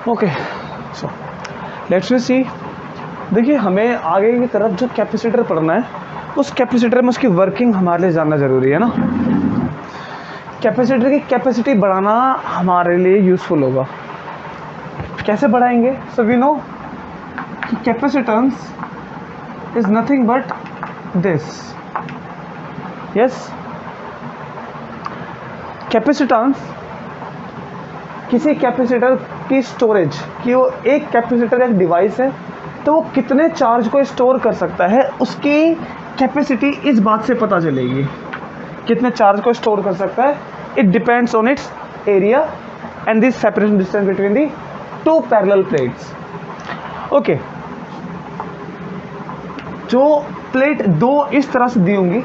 Okay, so let's see. देखिए, हमें आगे की तरफ जो कैपेसिटर पढ़ना है, उस कैपेसिटर में उसकी वर्किंग हमारे लिए जानना ज़रूरी है ना। कैपेसिटर की कैपेसिटी बढ़ाना हमारे लिए यूज़फुल होगा। कैसे बढ़ाएंगे? सो वी नो कि capacitance is nothing but this. Yes, capacitance किसी कैपेसिटर की स्टोरेज कि वो एक कैपेसिटर एक डिवाइस है, तो वो कितने चार्ज को स्टोर कर सकता है, उसकी कैपेसिटी इस बात से पता चलेगी। कितने चार्ज को स्टोर कर सकता है, it depends on its area and this separation distance between the two parallel plates. Okay, जो प्लेट दो इस तरह से दी होंगी,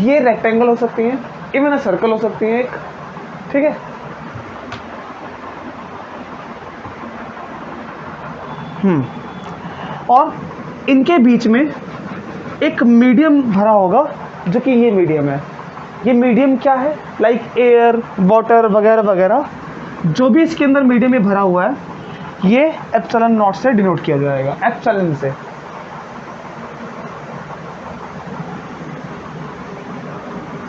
ये रेक्टेंगल हो सकती है, इवन सर्कल हो सकती है एक, ठीक है। और इनके बीच में एक मीडियम भरा होगा, जो कि ये मीडियम है। ये मीडियम क्या है? लाइक एयर, वाटर वगैरह वगैरह, जो भी इसके अंदर मीडियम में भरा हुआ है, ये एप्सिलॉन नॉट से डिनोट किया जाएगा, एप्सिलॉन से।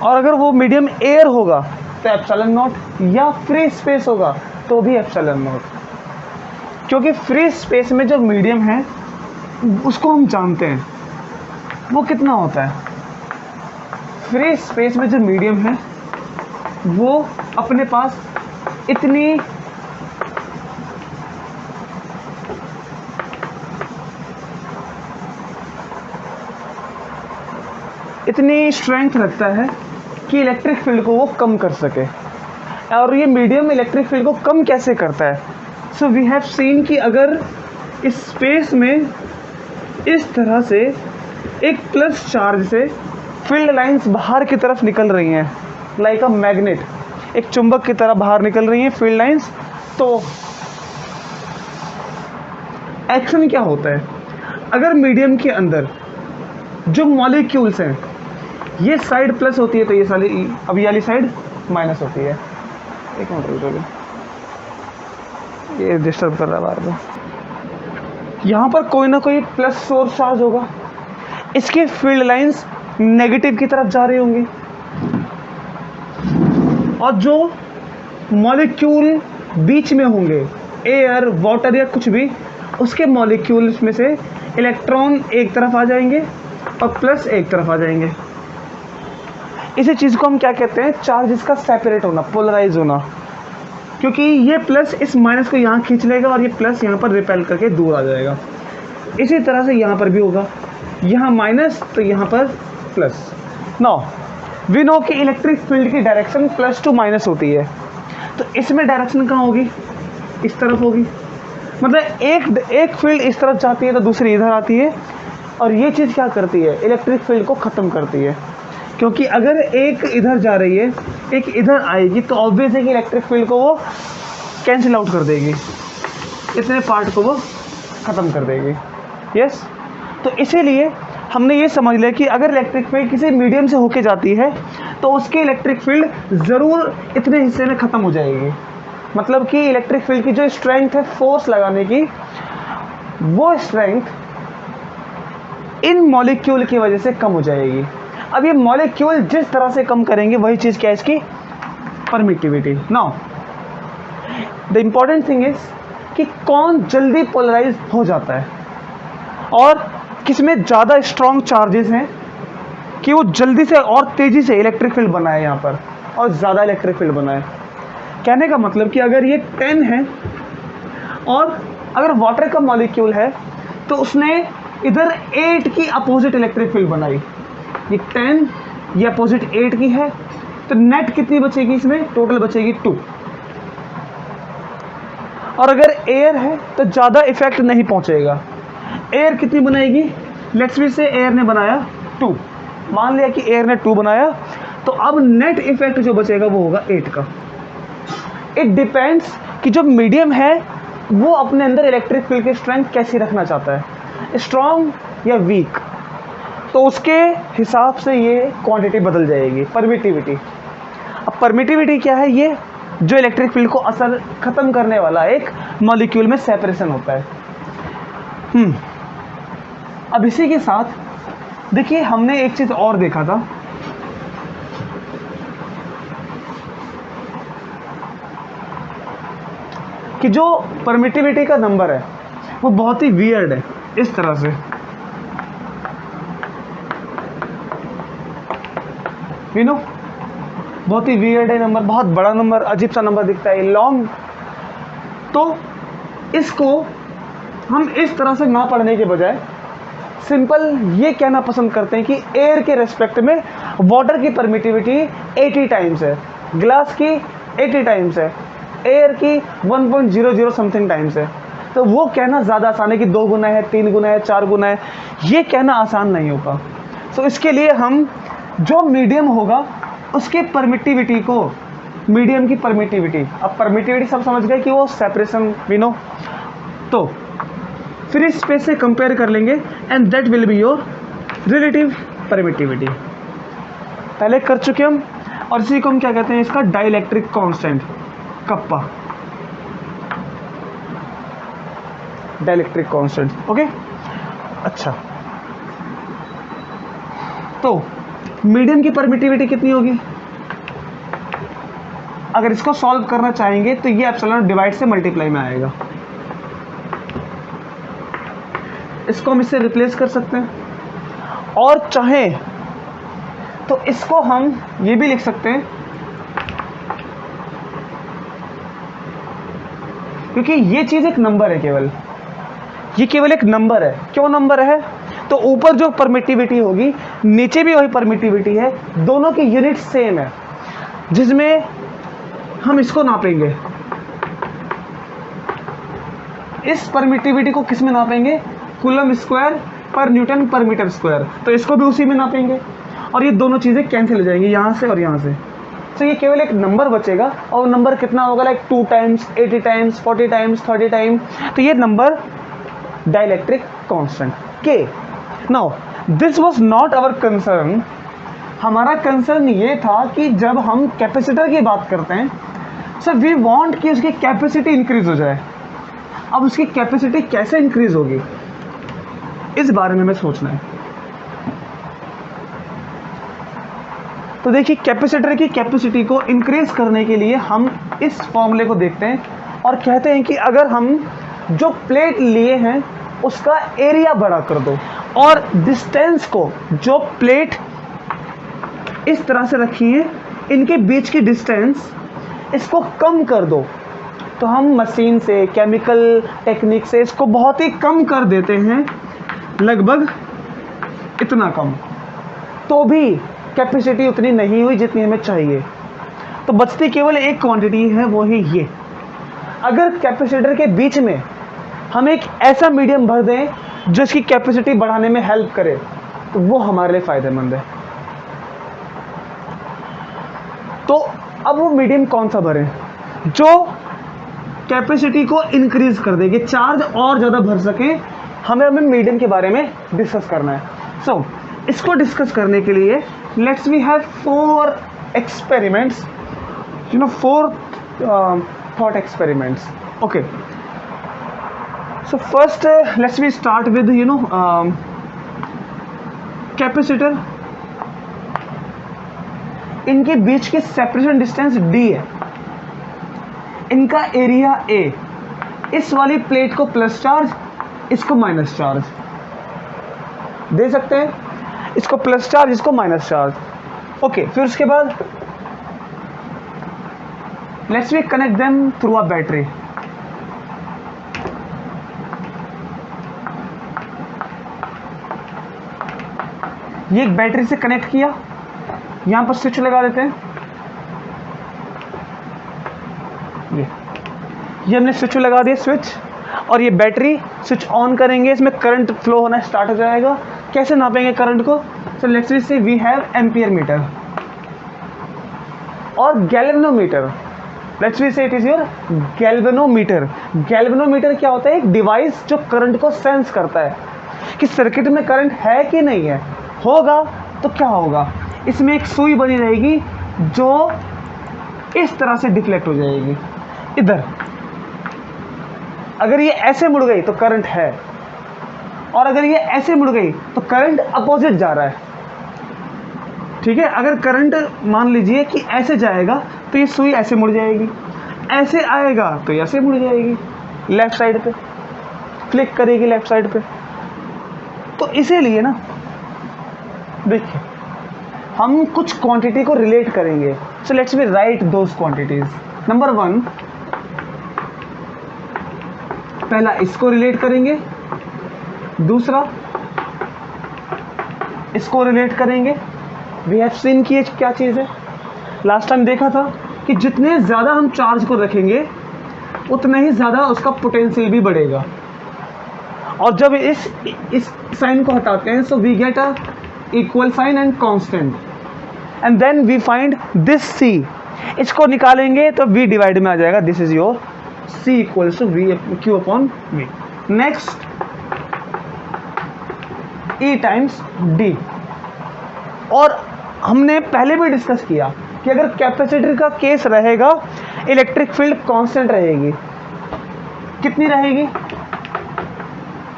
और अगर वो मीडियम एयर होगा तो एप्सिलॉन नॉट, या फ्री स्पेस होगा तो भी एप्सिलॉन नॉट, क्योंकि फ्री स्पेस में जो मीडियम है उसको हम जानते हैं वो कितना होता है। फ्री स्पेस में जो मीडियम है वो अपने पास इतनी स्ट्रेंथ रखता है कि इलेक्ट्रिक फील्ड को वो कम कर सके। और ये मीडियम इलेक्ट्रिक फील्ड को कम कैसे करता है? सो वी हैव सीन कि अगर इस स्पेस में इस तरह से एक प्लस चार्ज से फील्ड लाइंस बाहर की तरफ निकल रही हैं, लाइक अ मैग्नेट, एक चुंबक की तरह बाहर निकल रही हैं फील्ड लाइंस, तो एक्शन क्या होता है? अगर मीडियम के अंदर जो मॉलिक्यूल्स हैं, ये साइड प्लस होती है तो ये सारी, अब ये वाली साइड माइनस होती है। एक मिनट रुको, ये डिस्टर्ब कर रहा है बार बार। यहाँ पर कोई ना कोई प्लस सोर्स चार्ज होगा, इसके फील्ड लाइंस नेगेटिव की तरफ जा रही होंगी, और जो मॉलिक्यूल बीच में होंगे, एयर, वाटर या कुछ भी, उसके मॉलिक्यूल्स में से इलेक्ट्रॉन एक तरफ आ जाएंगे और प्लस एक तरफ आ जाएंगे। इसी चीज़ को हम क्या कहते हैं? चार्जेस का सेपरेट होना, पोलराइज होना, क्योंकि ये प्लस इस माइनस को यहाँ खींच लेगा और ये प्लस यहाँ पर रिपेल करके दूर आ जाएगा। इसी तरह से यहाँ पर भी होगा, यहाँ माइनस तो यहाँ पर प्लस। नाउ वी नो कि इलेक्ट्रिक फील्ड की डायरेक्शन प्लस टू माइनस होती है, तो इसमें डायरेक्शन कहाँ होगी? इस तरफ होगी। मतलब एक फील्ड इस तरफ जाती है तो दूसरी इधर आती है, और ये चीज़ क्या करती है? इलेक्ट्रिक फील्ड को ख़त्म करती है, क्योंकि अगर एक इधर जा रही है, एक इधर आएगी, तो ऑब्वियस है कि इलेक्ट्रिक फील्ड को वो कैंसिल आउट कर देगी, इतने पार्ट को वो ख़त्म कर देगी। यस, तो इसीलिए हमने ये समझ लिया कि अगर इलेक्ट्रिक फील्ड किसी मीडियम से होके जाती है तो उसकी इलेक्ट्रिक फील्ड ज़रूर इतने हिस्से में ख़त्म हो जाएगी। मतलब कि इलेक्ट्रिक फील्ड की जो स्ट्रेंथ है फोर्स लगाने की, वो स्ट्रेंथ इन मॉलिक्यूल की वजह से कम हो जाएगी। अब ये मॉलिक्यूल जिस तरह से कम करेंगे, वही चीज़ क्या है इसकी? Permittivity. Now the important thing is कि कौन जल्दी पोलराइज हो जाता है और किसमें ज़्यादा स्ट्रॉन्ग चार्जेस हैं कि वो जल्दी से और तेज़ी से इलेक्ट्रिक फील्ड बनाए यहाँ पर, और ज़्यादा इलेक्ट्रिक फील्ड बनाए। कहने का मतलब कि अगर ये 10 है और अगर वाटर का मॉलिक्यूल है तो उसने इधर 8 की अपोजिट इलेक्ट्रिक फील्ड बनाई, ये 10 ये अपोजिट 8 की है, तो नेट कितनी बचेगी? इसमें टोटल बचेगी 2। और अगर एयर है तो ज़्यादा इफेक्ट नहीं पहुंचेगा। एयर कितनी बनाएगी? लेट्स बी से एयर ने बनाया 2, मान लिया कि एयर ने 2 बनाया, तो अब नेट इफेक्ट जो बचेगा वो होगा 8 का। इट डिपेंड्स कि जो मीडियम है वो अपने अंदर इलेक्ट्रिक फील्ड की स्ट्रेंथ कैसी रखना चाहता है, स्ट्रॉन्ग या वीक, तो उसके हिसाब से ये क्वांटिटी बदल जाएगी, परमिटिविटी। अब परमिटिविटी क्या है? ये जो इलेक्ट्रिक फील्ड को असर खत्म करने वाला एक मॉलिक्यूल में सेपरेशन होता है। अब इसी के साथ देखिए हमने एक चीज और देखा था कि जो परमिटिविटी का नंबर है वो बहुत ही वियर्ड है, इस तरह से यू नो, बहुत ही वियर्ड है नंबर, बहुत बड़ा नंबर, अजीब सा नंबर दिखता है, लॉन्ग। तो इसको हम इस तरह से ना पढ़ने के बजाय सिंपल ये कहना पसंद करते हैं कि एयर के रेस्पेक्ट में वाटर की परमिटिविटी 80 टाइम्स है, ग्लास की 80 टाइम्स है, एयर की 1.00 समथिंग टाइम्स है। तो वो कहना ज़्यादा आसान है कि 2 गुना है, 3 गुना है, 4 गुना है, ये कहना आसान नहीं होगा। सो इसके लिए हम जो मीडियम होगा उसके परमिटिविटी को, मीडियम की परमिटिविटी, अब परमिटिविटी सब समझ गए कि वो सेपरेशन वी नो, तो फ्री स्पेस से कंपेयर कर लेंगे and that will be your relative permittivity. पहले कर चुके हम, और इसी को हम क्या कहते हैं, इसका dielectric constant, kappa, dielectric constant. Okay, अच्छा, तो मीडियम की परमिटिविटी कितनी होगी? अगर इसको सॉल्व करना चाहेंगे तो ये एप्सिलॉन डिवाइड से मल्टीप्लाई में आएगा, इसको हम इससे रिप्लेस कर सकते हैं, और चाहे तो इसको हम ये भी लिख सकते हैं, क्योंकि ये चीज एक नंबर है, केवल ये केवल एक नंबर है। क्यों नंबर है? तो ऊपर जो परमिटिविटी होगी नीचे भी वही परमिटिविटी है, दोनों की यूनिट सेम है, जिसमें हम इसको नापेंगे, इस परमिटिविटी को किस में नापेंगे? कूलम स्क्वायर पर न्यूटन पर मीटर स्क्वायर, तो इसको भी उसी में नापेंगे, और ये दोनों चीज़ें कैंसिल हो जाएंगी यहाँ से और यहाँ से। तो ये केवल एक नंबर बचेगा, और नंबर कितना होगा? Like 2 times, 80 times, 40 times, 30 time. तो ये नंबर डाइलेक्ट्रिक कांस्टेंट के। Now this was not our concern, हमारा कंसर्न ये था कि जब हम कैपेसिटर की बात करते हैं, सो वी वांट कि उसकी कैपेसिटी इंक्रीज हो जाए। अब उसकी कैपेसिटी कैसे इंक्रीज होगी, इस बारे में हमें सोचना है। तो देखिए, कैपेसिटर की कैपेसिटी को इंक्रीज करने के लिए हम इस फॉर्मूले को देखते हैं और कहते हैं कि अगर हम जो प्लेट लिए हैं उसका एरिया बड़ा कर दो, और डिस्टेंस को, जो प्लेट इस तरह से रखी है इनके बीच की डिस्टेंस, इसको कम कर दो। तो हम मशीन से, केमिकल टेक्निक से इसको बहुत ही कम कर देते हैं, लगभग इतना कम, तो भी कैपेसिटी उतनी नहीं हुई जितनी हमें चाहिए। तो बचती केवल एक क्वांटिटी है, वो है ये। अगर कैपेसिटर के बीच में हम एक ऐसा मीडियम भर दें जो इसकी कैपेसिटी बढ़ाने में हेल्प करे, तो वो हमारे लिए फायदेमंद है। तो अब वो मीडियम कौन सा भरें जो कैपेसिटी को इंक्रीज कर देगी, चार्ज और ज़्यादा भर सके? हमें मीडियम के बारे में डिस्कस करना है। सो इसको डिस्कस करने के लिए let's we have 4 experiments, you know, 4 thought experiments. Okay, so first let's we start with you know capacitor. इनके बीच की सेपरेशन डिस्टेंस d है, इनका एरिया a, इस वाली प्लेट को प्लस चार्ज, इसको माइनस चार्ज दे सकते हैं, इसको प्लस चार्ज, इसको माइनस चार्ज। ओके, फिर उसके बाद let's we connect them through a battery. ये एक बैटरी से कनेक्ट किया, यहां पर स्विच लगा देते हैं, ये हमने स्विच लगा दिया, स्विच, और ये बैटरी स्विच ऑन करेंगे, इसमें करंट फ्लो होना स्टार्ट हो जाएगा। कैसे नापेंगे करंट को? सो लेट्स वी से वी हैव एम्पियर मीटर और galvanometer. Let's we say it is your galvanometer. Galvanometer क्या होता है? एक डिवाइस जो करंट को सेंस करता है कि सर्किट में करंट है कि नहीं है। होगा तो क्या होगा? इसमें एक सुई बनी रहेगी जो इस तरह से डिफ्लेक्ट हो जाएगी इधर। अगर ये ऐसे मुड़ गई तो करंट है, और अगर ये ऐसे मुड़ गई तो करंट अपोजिट जा रहा है। ठीक है, अगर करंट मान लीजिए कि ऐसे जाएगा तो ये सुई ऐसे मुड़ जाएगी, ऐसे आएगा तो ये ऐसे मुड़ जाएगी, लेफ्ट साइड पे क्लिक करेगी, लेफ्ट साइड पे। तो इसीलिए ना देखिए हम कुछ क्वांटिटी को रिलेट करेंगे। So let's we write those quantities. Number 1, पहला इसको रिलेट करेंगे, दूसरा इसको रिलेट करेंगे। वी हैव सीन कि ये क्या चीज़ है। लास्ट टाइम देखा था कि जितने ज़्यादा हम चार्ज को रखेंगे उतना ही ज़्यादा उसका पोटेंशियल भी बढ़ेगा, और जब इस साइन को हटाते हैं so we get a equal sign and constant, and then we find this C. इसको निकालेंगे तो v डिवाइड में आ जाएगा, this is your c equals to v q upon v। Next E times d। और हमने पहले भी डिस्कस किया कि अगर कैपेसिटर का केस रहेगा इलेक्ट्रिक फील्ड कांस्टेंट रहेगी। कितनी रहेगी?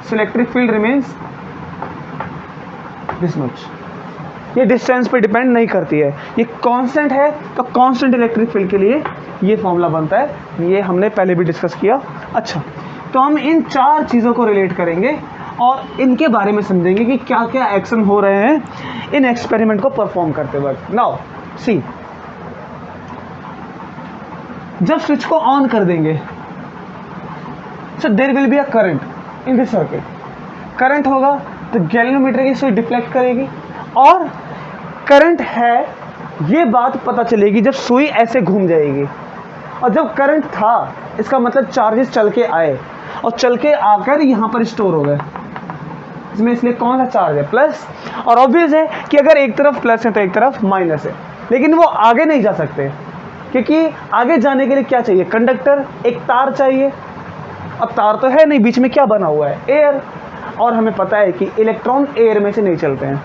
So electric field remains this much. ये डिस्टेंस पे डिपेंड नहीं करती है, ये कांस्टेंट है, तो कांस्टेंट इलेक्ट्रिक फील्ड के लिए ये फॉर्मूला बनता है। ये हमने पहले भी डिस्कस किया। अच्छा, तो हम इन 4 चीज़ों को रिलेट करेंगे और इनके बारे में समझेंगे कि क्या क्या एक्शन हो रहे हैं इन एक्सपेरिमेंट को परफॉर्म करते वक्त। नाउ सी, जब स्विच को ऑन कर देंगे so there will be a current in this circuit. Current होगा तो गैल्वेनोमीटर की सुई डिफ्लेक्ट करेगी, और करंट है ये बात पता चलेगी जब सुई ऐसे घूम जाएगी। और जब करंट था इसका मतलब चार्जेस चल के आए और चल के आकर यहाँ पर स्टोर हो गए। इसमें इसलिए कौन सा चार्ज है? प्लस। और ऑब्वियस है कि अगर एक तरफ प्लस है तो एक तरफ माइनस है, लेकिन वो आगे नहीं जा सकते क्योंकि आगे जाने के लिए क्या चाहिए? कंडक्टर, एक तार चाहिए। अब तार तो है नहीं, बीच में क्या बना हुआ है? एयर। और हमें पता है कि इलेक्ट्रॉन एयर में से नहीं चलते हैं।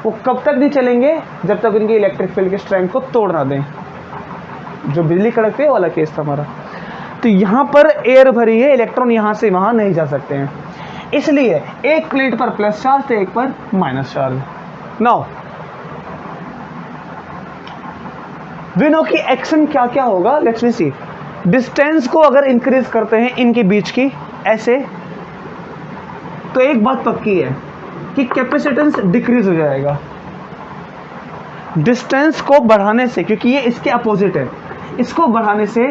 वो कब तक नहीं चलेंगे? जब तक उनकी इलेक्ट्रिक फील्ड के स्ट्रेंथ को तोड़ ना दें। जो बिजली कड़कती है वाला केस था हमारा। तो यहाँ पर एयर भरी है, इलेक्ट्रॉन यहाँ से वहाँ नहीं जा सकते हैं, इसलिए एक प्लेट पर प्लस चार्ज तो एक पर minus charge. Now we know कि एक्शन क्या क्या होगा। Let's we C. डिस्टेंस को अगर इंक्रीज करते हैं इनके बीच की ऐसे, तो एक बात पक्की है कि कैपेसिटेंस डिक्रीज हो जाएगा। डिस्टेंस को बढ़ाने से, क्योंकि ये इसके अपोजिट है, इसको बढ़ाने से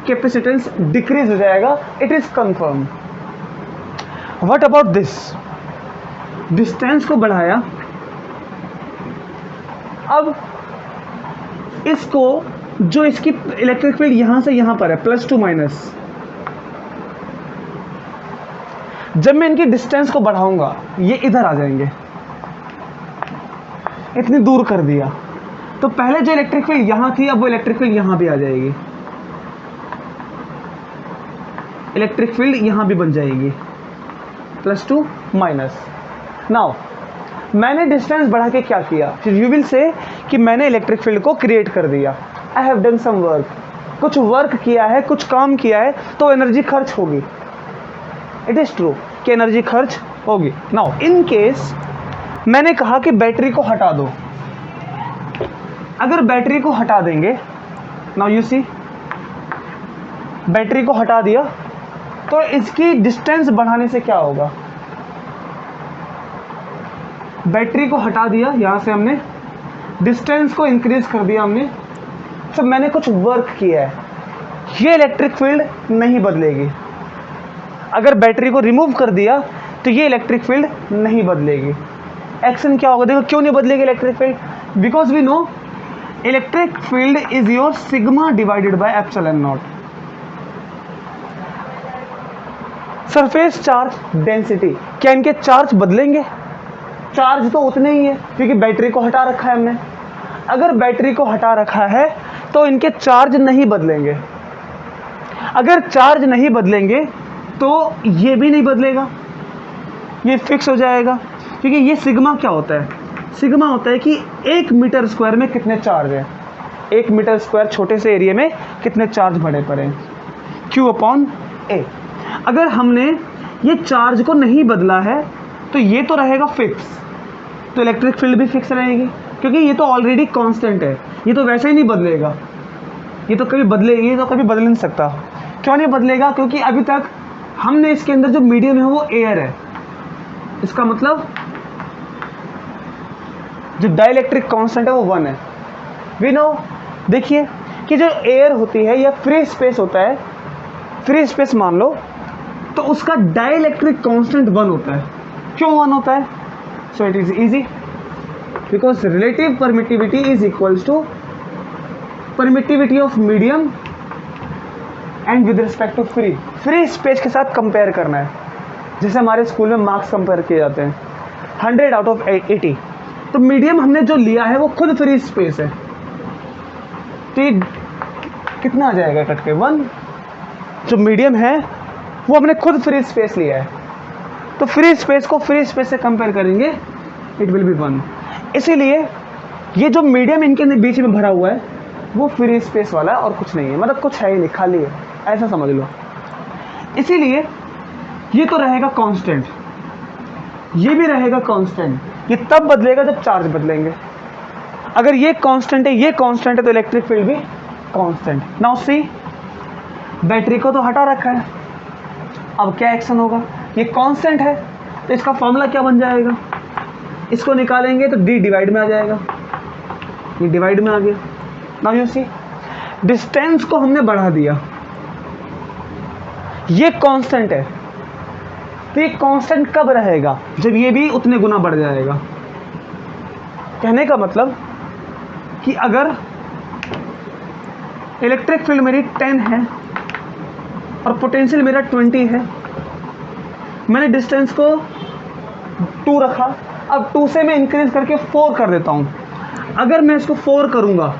कैपेसिटेंस डिक्रीज हो जाएगा। It is confirm. What about this? Distance को बढ़ाया, अब इसको जो इसकी इलेक्ट्रिक फील्ड यहां से यहां पर है प्लस टू माइनस, जब मैं इनकी डिस्टेंस को बढ़ाऊंगा ये इधर आ जाएंगे। इतनी दूर कर दिया तो पहले जो इलेक्ट्रिक फील्ड यहां थी अब वो इलेक्ट्रिक फील्ड यहां भी आ जाएगी। इलेक्ट्रिक फील्ड यहां भी बन जाएगी प्लस टू माइनस। नाउ मैंने डिस्टेंस बढ़ा के क्या किया? फिर यू विल से कि मैंने इलेक्ट्रिक फील्ड को क्रिएट कर दिया। I have done some work. कुछ वर्क किया है, कुछ काम किया है, तो एनर्जी खर्च होगी। इट इज ट्रू कि एनर्जी खर्च होगी। नाउ इन केस मैंने कहा कि बैटरी को हटा दो। अगर बैटरी को हटा देंगे, नाउ यू सी, बैटरी को हटा दिया तो इसकी डिस्टेंस बढ़ाने से क्या होगा? बैटरी को हटा दिया, यहां से हमने डिस्टेंस को इंक्रीज कर दिया हमने, तो मैंने कुछ वर्क किया है। ये इलेक्ट्रिक फील्ड नहीं बदलेगी। अगर बैटरी को रिमूव कर दिया तो ये इलेक्ट्रिक फील्ड नहीं बदलेगी। एक्शन क्या होगा? देखो क्यों नहीं बदलेगी electric field? Because we know electric field is your sigma divided by epsilon naught. Surface charge density, क्या इनके चार्ज बदलेंगे? चार्ज तो उतने ही है क्योंकि बैटरी को हटा रखा है हमने। अगर बैटरी को हटा रखा है तो इनके चार्ज नहीं बदलेंगे। अगर चार्ज नहीं बदलेंगे तो ये भी नहीं बदलेगा, ये फिक्स हो जाएगा। क्योंकि ये सिग्मा क्या होता है? सिग्मा होता है कि 1 मीटर स्क्वायर में कितने चार्ज है। 1 मीटर स्क्वायर छोटे से एरिया में कितने चार्ज बड़े पड़े, Q/A। अगर हमने ये चार्ज को नहीं बदला है तो ये तो रहेगा फिक्स, तो इलेक्ट्रिक फील्ड भी फिक्स रहेगी, क्योंकि ये तो ऑलरेडी कांस्टेंट है, ये तो वैसे ही नहीं बदलेगा, ये तो कभी बदल नहीं सकता। क्यों नहीं बदलेगा? क्योंकि अभी तक हमने इसके अंदर जो मीडियम है वो एयर है। इसका मतलब जो डाइलेक्ट्रिक कांस्टेंट है वो 1 है। वी नो, देखिए कि जो एयर होती है या फ्री स्पेस होता है, फ्री स्पेस मान लो, तो उसका डाइलेक्ट्रिक कांस्टेंट 1 होता है। क्यों 1 होता है? So it is easy, because relative permittivity is equals to permittivity of medium and with respect to free space के साथ कंपेयर करना है। जैसे हमारे स्कूल में मार्क्स कंपेयर किए जाते हैं 100 आउट ऑफ 80, तो मीडियम हमने जो लिया है वो खुद फ्री स्पेस है, तो ये कितना आ जाएगा कट के 1। जो मीडियम है वो हमने खुद फ्री स्पेस लिया है, तो फ्री स्पेस को फ्री स्पेस से कंपेयर करेंगे, इट विल बी 1। इसीलिए ये जो मीडियम इनके बीच में भरा हुआ है वो फ्री स्पेस वाला है और कुछ नहीं है, मतलब कुछ है ही नहीं, खाली है, ऐसा समझ लो। इसीलिए ये तो रहेगा कांस्टेंट, ये भी रहेगा कांस्टेंट। ये तब बदलेगा जब चार्ज बदलेंगे। अगर ये कांस्टेंट है, ये कांस्टेंट है, तो इलेक्ट्रिक फील्ड भी कांस्टेंट। नाउ सी, बैटरी को तो हटा रखा है, अब क्या एक्शन होगा? ये कांस्टेंट है तो इसका फॉर्मूला क्या बन जाएगा? इसको निकालेंगे तो D डिवाइड में आ जाएगा, ये डिवाइड में आ गया। नाउ यू सी, डिस्टेंस को हमने बढ़ा दिया, ये कांस्टेंट है, तो ये कांस्टेंट कब रहेगा? जब ये भी उतने गुना बढ़ जाएगा। कहने का मतलब कि अगर इलेक्ट्रिक फील्ड मेरी 10 है और पोटेंशियल मेरा 20 है, मैंने डिस्टेंस को 2 रखा, अब 2 से मैं इंक्रीज करके 4 कर देता हूँ। अगर मैं इसको 4 करूँगा,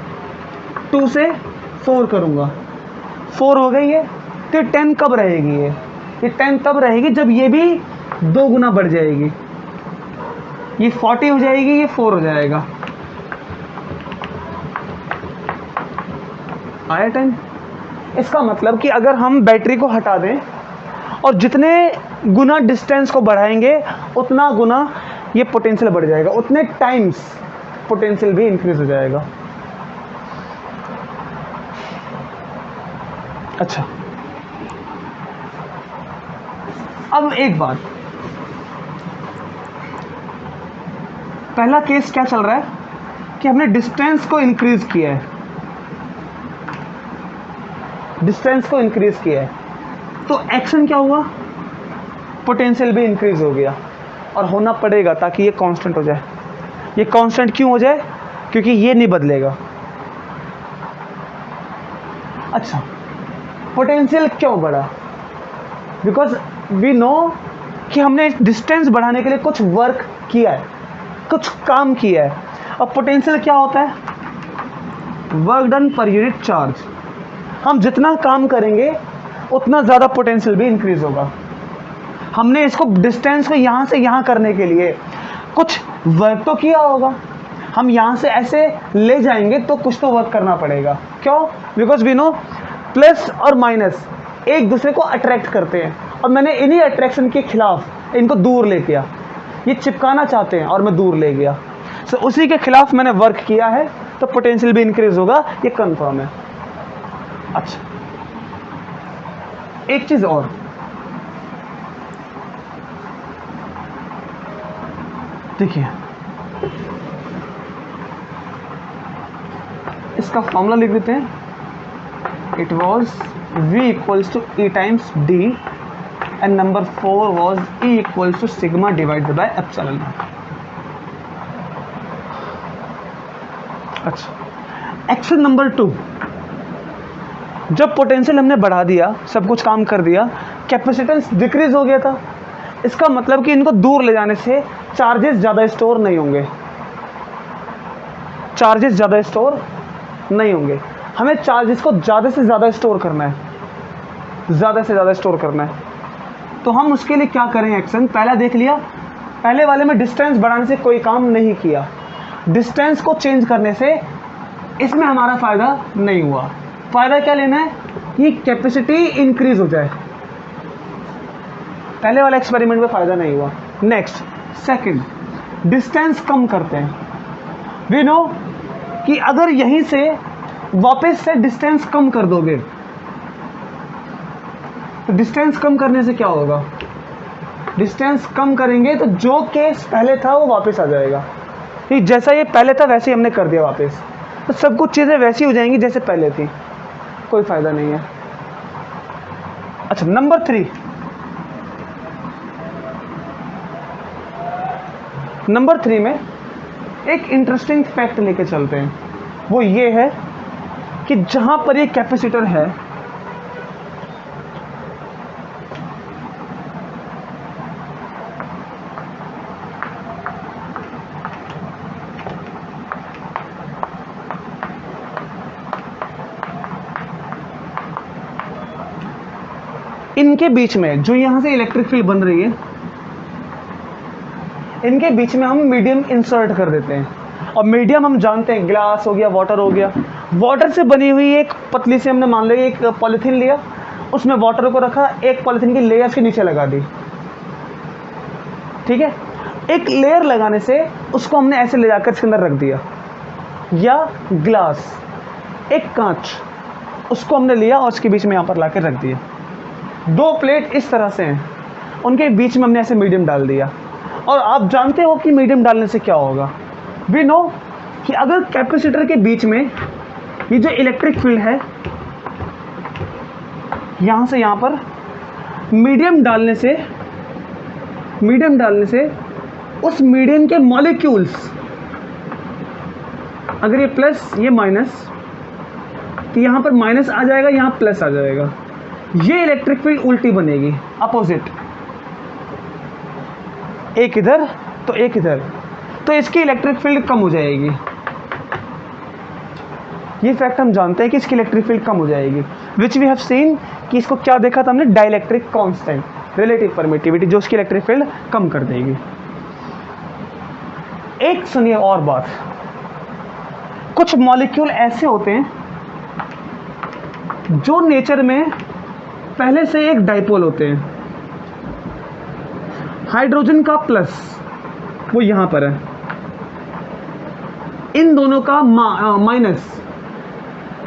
2 से 4 करूँगा, 4 हो गई है, तो 10 कब रहेगी? ये 10 तब रहेगी जब ये भी 2 गुना बढ़ जाएगी, ये 40 हो जाएगी, ये 4 हो जाएगा। आया 10? इसका मतलब कि अगर हम बैटरी को हटा दें और जितने गुना डिस्टेंस को बढ़ाएंगे उतना गुना ये पोटेंशियल बढ़ जाएगा, उतने टाइम्स पोटेंशियल भी इंक्रीज हो जाएगा। अच्छा, अब एक बात, पहला केस क्या चल रहा है कि हमने डिस्टेंस को इंक्रीज किया है, डिस्टेंस को इंक्रीज किया है, तो एक्शन क्या हुआ? पोटेंशियल भी इंक्रीज हो गया, और होना पड़ेगा ताकि ये कांस्टेंट हो जाए। ये कांस्टेंट क्यों हो जाए? क्योंकि ये नहीं बदलेगा। अच्छा, पोटेंशियल क्यों बढ़ा? बिकॉज वी नो कि हमने डिस्टेंस बढ़ाने के लिए कुछ वर्क किया है, कुछ काम किया है। और पोटेंशियल क्या होता है? Work done per unit charge. हम जितना काम करेंगे उतना ज़्यादा पोटेंशियल भी इंक्रीज होगा। हमने इसको डिस्टेंस को यहाँ से यहाँ करने के लिए कुछ वर्क तो किया होगा, हम यहाँ से ऐसे ले जाएंगे तो कुछ तो वर्क करना पड़ेगा। क्यों? बिकॉज वी नो प्लस और माइनस एक दूसरे को अट्रैक्ट करते हैं, और मैंने इन्हीं अट्रैक्शन के खिलाफ इनको दूर ले गया। ये चिपकाना चाहते हैं और मैं दूर ले गया, सो उसी के खिलाफ मैंने वर्क किया है, तो पोटेंशियल भी इंक्रीज होगा, ये कंफर्म है। अच्छा, एक चीज और, देखिए इसका फॉर्मूला लिख देते हैं। It was V equals to E times D and number 4 was E equals to sigma divided by epsilon naught। अच्छा, एक्शन नंबर 2, जब पोटेंशियल हमने बढ़ा दिया, सब कुछ काम कर दिया, कैपेसिटेंस डिक्रीज हो गया था। इसका मतलब कि इनको दूर ले जाने से चार्जेस ज़्यादा स्टोर नहीं होंगे, चार्जेस ज़्यादा स्टोर नहीं होंगे। हमें चार्जेस को ज़्यादा से ज़्यादा स्टोर करना है, ज़्यादा से ज़्यादा स्टोर करना है। तो हम उसके लिए क्या करें? एक्शन पहला देख लिया, पहले वाले में डिस्टेंस बढ़ाने से कोई काम नहीं किया, डिस्टेंस को चेंज करने से इसमें हमारा फ़ायदा नहीं हुआ। फ़ायदा क्या लेना है कि कैपेसिटी इंक्रीज हो जाए। पहले वाला एक्सपेरिमेंट में फ़ायदा नहीं हुआ। नेक्स्ट, सेकंड, डिस्टेंस कम करते हैं। वी नो कि अगर यहीं से वापस से डिस्टेंस कम कर दोगे तो डिस्टेंस कम करने से क्या होगा, डिस्टेंस कम करेंगे तो जो केस पहले था वो वापस आ जाएगा। ठीक, जैसा ये पहले था वैसे ही हमने कर दिया वापस, तो सब कुछ चीज़ें वैसी हो जाएंगी जैसे पहले थी, कोई फ़ायदा नहीं है। अच्छा, नंबर 3, नंबर 3 में एक इंटरेस्टिंग फैक्ट लेके चलते हैं। वो ये है कि जहां पर ये कैपेसिटर है, इनके बीच में जो यहां से इलेक्ट्रिक फील्ड बन रही है, इनके बीच में हम मीडियम इंसर्ट कर देते हैं। और मीडियम हम जानते हैं, ग्लास हो गया, वाटर हो गया। वाटर से बनी हुई एक पतली से हमने मान लो एक पॉलीथीन लिया, उसमें वाटर को रखा, एक पॉलीथीन की लेयर के नीचे लगा दी। ठीक है, एक लेयर लगाने से उसको हमने ऐसे ले जाकर इसके अंदर रख दिया। या ग्लास, एक कांच, उसको हमने लिया और उसके बीच में यहाँ पर ला रख दिया। 2 प्लेट इस तरह से हैं, उनके बीच में हमने ऐसे मीडियम डाल दिया। और आप जानते हो कि मीडियम डालने से क्या होगा। वी नो कि अगर कैपेसिटर के बीच में ये जो इलेक्ट्रिक फील्ड है, यहाँ से यहाँ पर मीडियम डालने से उस मीडियम के मॉलिक्यूल्स, अगर ये प्लस ये माइनस, तो यहाँ पर माइनस आ जाएगा, यहाँ प्लस आ जाएगा। ये इलेक्ट्रिक फील्ड उल्टी बनेगी, अपोजिट, एक इधर तो एक इधर, तो इसकी इलेक्ट्रिक फील्ड कम हो जाएगी। ये फैक्ट हम जानते हैं कि इसकी इलेक्ट्रिक फील्ड कम हो जाएगी, विच वी हैव सीन कि इसको क्या देखा था हमने, डाइलेक्ट्रिक कांस्टेंट, रिलेटिव परमिटिविटी, जो उसकी इलेक्ट्रिक फील्ड कम कर देगी। एक सुनिए और बात, कुछ मॉलिक्यूल ऐसे होते हैं जो नेचर में पहले से एक डाइपोल होते हैं। हाइड्रोजन का प्लस वो यहां पर है, इन दोनों का माइनस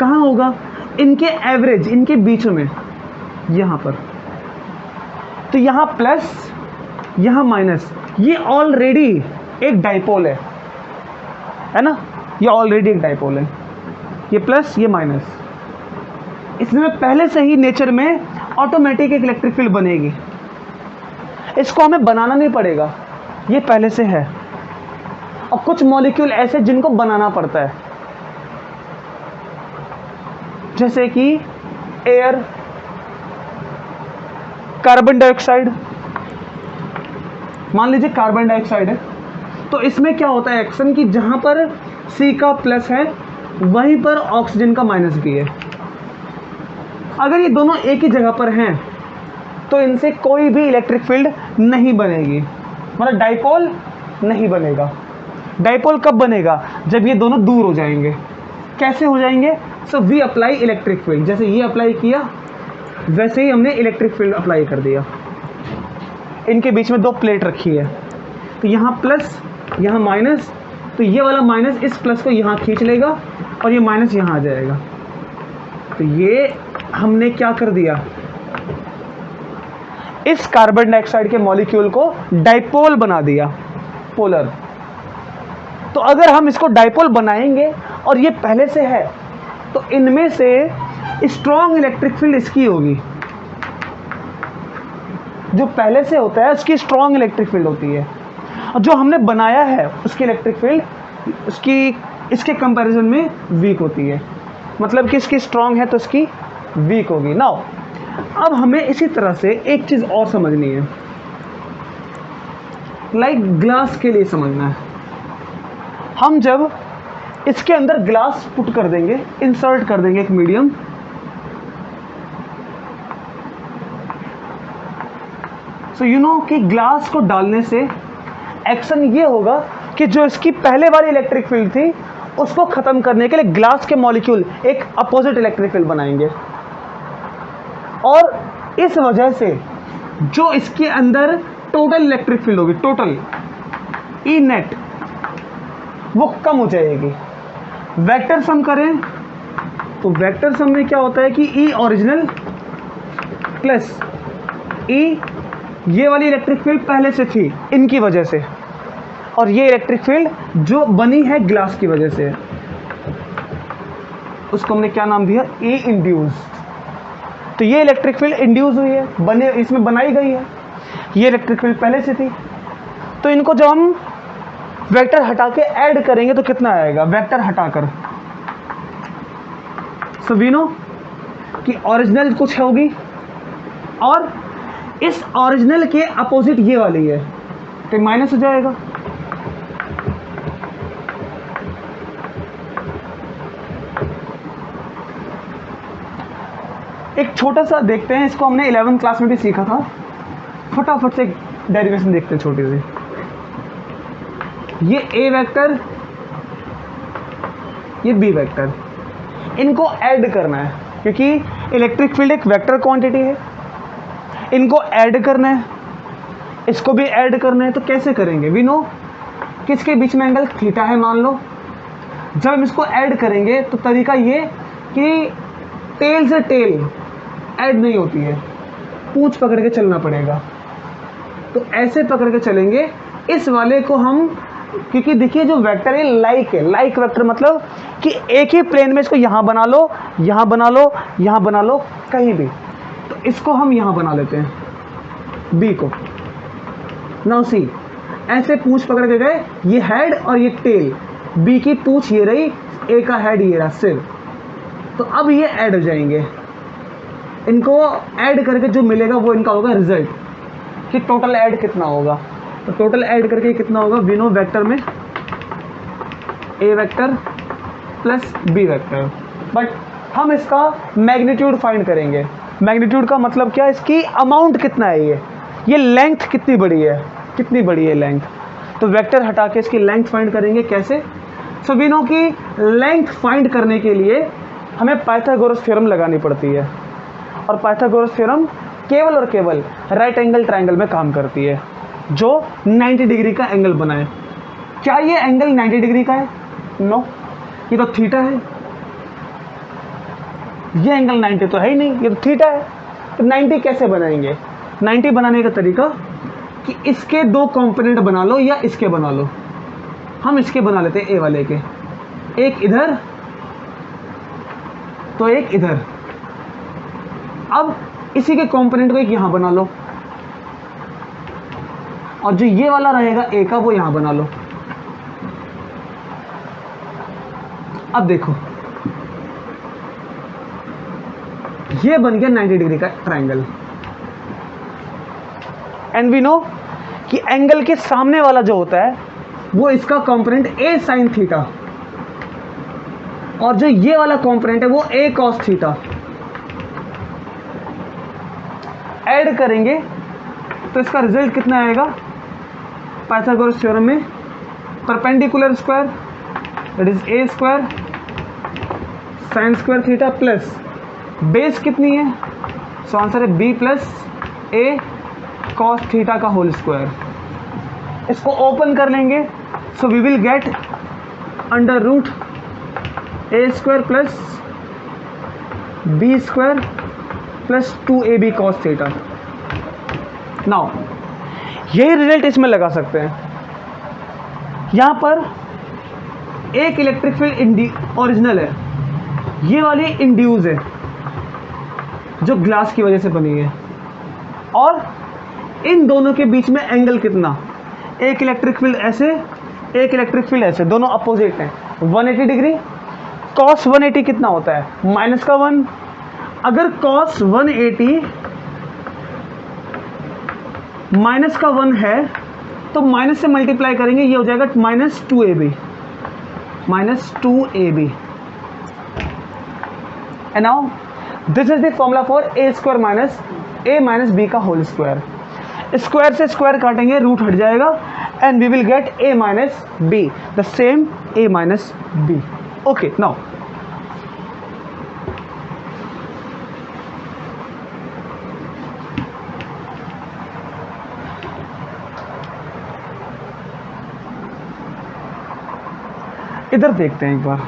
कहां होगा, इनके एवरेज, इनके बीच में, यहां पर। तो यहां प्लस यहां माइनस, ये ऑलरेडी एक डाइपोल है ना, ये ऑलरेडी एक डाइपोल है, ये प्लस ये माइनस। इसमें पहले से ही नेचर में ऑटोमेटिक एक इलेक्ट्रिक फील्ड बनेगी, इसको हमें बनाना नहीं पड़ेगा, ये पहले से है। और कुछ मॉलिक्यूल ऐसे जिनको बनाना पड़ता है, जैसे कि एयर, कार्बन डाइऑक्साइड। मान लीजिए कार्बन डाइऑक्साइड है, तो इसमें क्या होता है एक्शन कि जहां पर C का प्लस है वहीं पर ऑक्सीजन का माइनस भी है। अगर ये दोनों एक ही जगह पर हैं तो इनसे कोई भी इलेक्ट्रिक फील्ड नहीं बनेगी, मतलब डाइपोल नहीं बनेगा। डाइपोल कब बनेगा, जब ये दोनों दूर हो जाएंगे। कैसे हो जाएंगे, so we apply electric field, जैसे ये अप्लाई किया वैसे ही हमने इलेक्ट्रिक फील्ड अप्लाई कर दिया। इनके बीच में 2 प्लेट रखी है, तो यहाँ प्लस यहाँ माइनस, तो ये वाला माइनस इस प्लस को यहाँ खींच लेगा और ये माइनस यहाँ आ जाएगा। तो ये हमने क्या कर दिया, इस कार्बन डाइऑक्साइड के मॉलिक्यूल को डाइपोल बना दिया, पोलर। तो अगर हम इसको डाइपोल बनाएंगे और ये पहले से है, तो इनमें से स्ट्रॉन्ग इलेक्ट्रिक फील्ड इसकी होगी, जो पहले से होता है उसकी स्ट्रॉन्ग इलेक्ट्रिक फील्ड होती है, और जो हमने बनाया है उसकी इलेक्ट्रिक फील्ड उसकी इसके कंपैरिजन में वीक होती है। मतलब कि इसकी स्ट्रॉन्ग है तो इसकी वीक होगी। नाउ अब हमें इसी तरह से एक चीज़ और समझनी है, लाइक ग्लास के लिए समझना है। हम जब इसके अंदर ग्लास पुट कर देंगे, इंसर्ट कर देंगे एक मीडियम, सो यू नो कि ग्लास को डालने से एक्शन ये होगा कि जो इसकी पहले वाली इलेक्ट्रिक फील्ड थी उसको ख़त्म करने के लिए ग्लास के मॉलिक्यूल एक अपोजिट इलेक्ट्रिक फील्ड बनाएंगे, और इस वजह से जो इसके अंदर टोटल इलेक्ट्रिक फील्ड होगी, टोटल ई नेट, वो कम हो जाएगी। वेक्टर सम करें तो वेक्टर सम में क्या होता है कि ई ओरिजिनल प्लस ई, ये वाली इलेक्ट्रिक फील्ड पहले से थी इनकी वजह से, और ये इलेक्ट्रिक फील्ड जो बनी है ग्लास की वजह से, उसको हमने क्या नाम दिया, ए इंड्यूस्ड। तो ये इलेक्ट्रिक फील्ड इंड्यूस हुई है, बने इसमें बनाई गई है, ये इलेक्ट्रिक फील्ड पहले से थी। तो इनको जब हम वेक्टर हटा के ऐड करेंगे तो कितना आएगा, वेक्टर हटाकर, सो वी नो कि ओरिजिनल कुछ होगी और इस ओरिजिनल के अपोजिट ये वाली है, तो माइनस हो जाएगा। एक छोटा सा देखते हैं, इसको हमने 11th क्लास में भी सीखा था, फटाफट से डेरिवेशन देखते हैं छोटी सी। ये ए वेक्टर, ये बी वेक्टर, इनको ऐड करना है क्योंकि इलेक्ट्रिक फील्ड एक वेक्टर क्वांटिटी है, इनको ऐड करना है, इसको भी ऐड करना है। तो कैसे करेंगे, वी नो किसके बीच में एंगल थीटा है, मान लो। जब हम इसको ऐड करेंगे तो तरीका ये कि टेल से टेल ऐड नहीं होती है, पूंछ पकड़ के चलना पड़ेगा। तो ऐसे पकड़ के चलेंगे इस वाले को हम, क्योंकि देखिए जो वेक्टर है लाइक है, लाइक वेक्टर मतलब कि एक ही प्लेन में इसको यहाँ बना लो, यहाँ बना लो, यहाँ बना लो, कहीं भी। तो इसको हम यहाँ बना लेते हैं बी को। नाउ सी, ऐसे पूंछ पकड़ के गए, ये हेड और ये टेल, बी की पूंछ ये रही, ए का हेड ये रहा सिर। तो अब ये ऐड हो जाएंगे, इनको ऐड करके जो मिलेगा वो इनका होगा रिजल्ट, कि टोटल ऐड कितना होगा। तो टोटल ऐड करके कितना होगा, वी नो वेक्टर में A vector plus B vector, but हम इसका मैग्नीट्यूड फाइंड करेंगे। मैग्नीट्यूड का मतलब क्या, इसकी अमाउंट कितना है, ये लेंथ कितनी बड़ी है, कितनी बड़ी है लेंथ। तो वेक्टर हटा के इसकी लेंथ फाइंड करेंगे, कैसे। सो वी नो कि लेंथ फाइंड करने के लिए हमें पाइथागोरस थ्योरम लगानी पड़ती है, और पाइथागोरस थ्योरम केवल और केवल राइट एंगल ट्रायंगल में काम करती है, जो 90 डिग्री का एंगल बनाए। क्या ये एंगल 90 डिग्री का है, नो, ये तो थीटा है। ये एंगल 90 तो है ही नहीं, ये तो थीटा है। तो 90 कैसे बनाएंगे, 90 बनाने का तरीका कि इसके दो कंपोनेंट बना लो या इसके बना लो। हम इसके बना लेते हैं, ए वाले के, एक इधर तो एक इधर। अब इसी के कंपोनेंट को एक यहां बना लो, और जो ये वाला रहेगा ए का वो यहां बना लो। अब देखो ये बन गया 90 डिग्री का ट्रायंगल। एंड वी नो कि एंगल के सामने वाला जो होता है वो इसका कंपोनेंट ए साइन थीटा, और जो ये वाला कंपोनेंट है वो ए कॉस थीटा। ऐड करेंगे तो इसका रिजल्ट कितना आएगा, पाइथागोरस थ्योरम में perpendicular square that is a square sine square theta plus base कितनी है, सो आंसर है b plus a cos theta का होल स्क्वायर। इसको ओपन कर लेंगे, so we will get under root a square plus b square प्लस 2ab cos theta. Now यही result इसमें लगा सकते हैं। यहां पर एक इलेक्ट्रिक फील्ड ओरिजिनल है, ये वाली इंड्यूस है जो ग्लास की वजह से बनी है, और इन दोनों के बीच में एंगल कितना, एक इलेक्ट्रिक फील्ड ऐसे, एक इलेक्ट्रिक फील्ड ऐसे, दोनों अपोजिट हैं 180 डिग्री। cos 180 कितना होता है, माइनस का 1। अगर cos 180 माइनस का 1 है तो माइनस से मल्टीप्लाई करेंगे, ये हो जाएगा minus 2ab, minus 2ab। And now this is the formula for a square minus a minus b का होल स्क्वायर। स्क्वायर से स्क्वायर काटेंगे, रूट हट जाएगा, and we will get A minus B, the same A minus B. Okay, now इधर देखते हैं एक बार।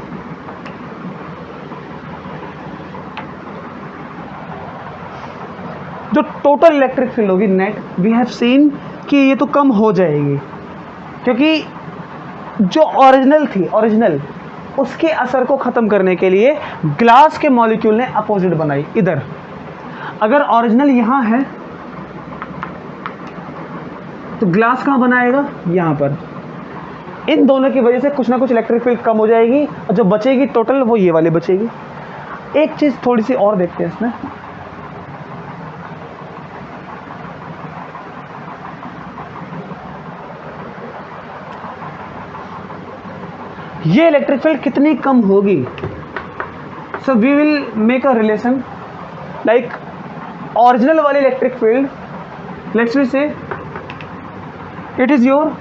जो टोटल इलेक्ट्रिक फील्ड होगी नेट, वी हैव सीन कि ये तो कम हो जाएगी, क्योंकि जो ओरिजिनल उसके असर को ख़त्म करने के लिए ग्लास के मॉलिक्यूल ने अपोजिट बनाई। इधर अगर ओरिजिनल यहाँ है तो ग्लास कहाँ बनाएगा? यहाँ पर। इन दोनों की वजह से कुछ ना कुछ इलेक्ट्रिक फील्ड कम हो जाएगी, और जो बचेगी टोटल वो ये वाली बचेगी। एक चीज़ थोड़ी सी और देखते हैं इसमें। ये इलेक्ट्रिक फील्ड कितनी कम होगी? So we will make a relation like original वाली electric field, let's we say it is your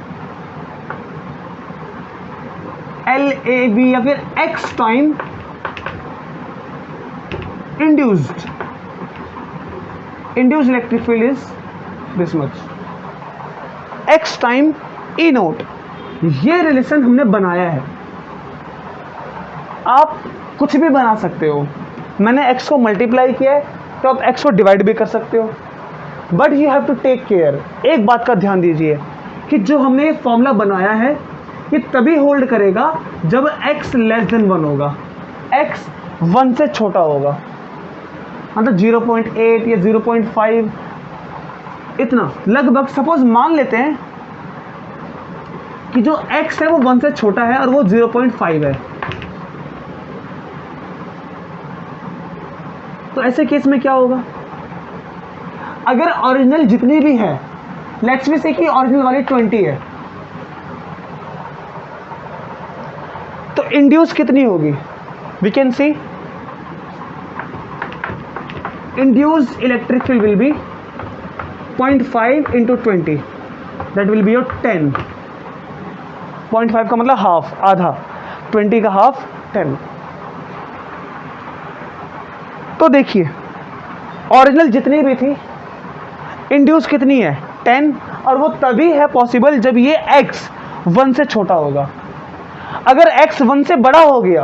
LAB या फिर X time induced electric field is this much, X time E naught. ये relation हमने बनाया है। आप कुछ भी बना सकते हो। मैंने x को मल्टीप्लाई किया है तो आप x को डिवाइड भी कर सकते हो, but you have to take care. एक बात का ध्यान दीजिए कि जो हमने फॉर्मूला बनाया है ये तभी होल्ड करेगा जब x लेस देन 1 होगा, x 1 से छोटा होगा, मतलब 0.8 या 0.5 इतना लगभग। सपोज मान लेते हैं कि जो x है वो 1 से छोटा है और वो 0.5 है, तो ऐसे केस में क्या होगा? अगर ओरिजिनल जितनी भी है, लेट्स वी से कि ओरिजिनल वाली 20 है, तो इंड्यूस कितनी होगी? We can see induced electric field will be 0.5 into 20, that will be your 10। 0.5 का मतलब हाफ, आधा, 20 का हाफ 10। तो देखिए ओरिजिनल जितनी भी थी, इंड्यूस कितनी है? 10, और वो तभी है पॉसिबल जब ये x 1 से छोटा होगा। अगर x 1 से बड़ा हो गया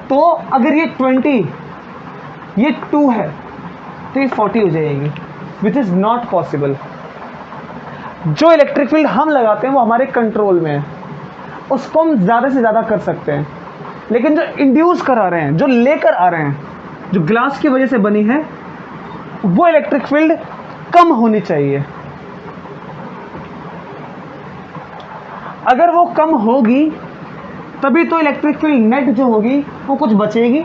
तो अगर ये 20 ये 2 है तो ये 40 हो जाएगी, विच इज नॉट पॉसिबल। जो इलेक्ट्रिक फील्ड हम लगाते हैं वो हमारे कंट्रोल में है, उसको हम ज़्यादा से ज़्यादा कर सकते हैं, लेकिन जो इंड्यूस करा रहे हैं, जो लेकर आ रहे हैं, जो ग्लास की वजह से बनी है, वो इलेक्ट्रिक फील्ड कम होनी चाहिए। अगर वो कम होगी तभी तो इलेक्ट्रिक फील्ड नेट जो होगी वो कुछ बचेगी,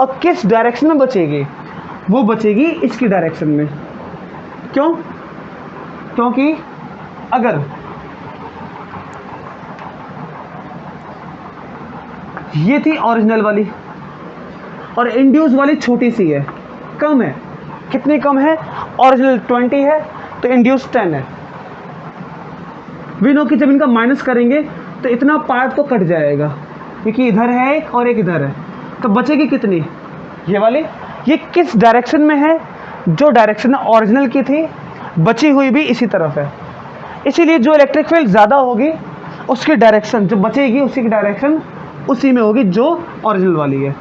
और किस डायरेक्शन में बचेगी? वो बचेगी इसकी डायरेक्शन में। क्यों? क्योंकि अगर ये थी ओरिजिनल वाली और इंड्यूस वाली छोटी सी है, कम है। कितनी कम है? ओरिजिनल 20 है तो इंड्यूस 10 है। वी नो कि जब इनका माइनस करेंगे तो इतना पार्ट तो कट जाएगा, क्योंकि इधर है एक और एक इधर है, तो बचेगी कितनी? ये वाली। ये किस डायरेक्शन में है? जो डायरेक्शन ओरिजिनल की थी, बची हुई भी इसी तरफ है। इसीलिए जो इलेक्ट्रिक फील्ड ज़्यादा होगी उसकी डायरेक्शन, जो बचेगी उसी की डायरेक्शन उसी में होगी जो ओरिजिनल वाली है।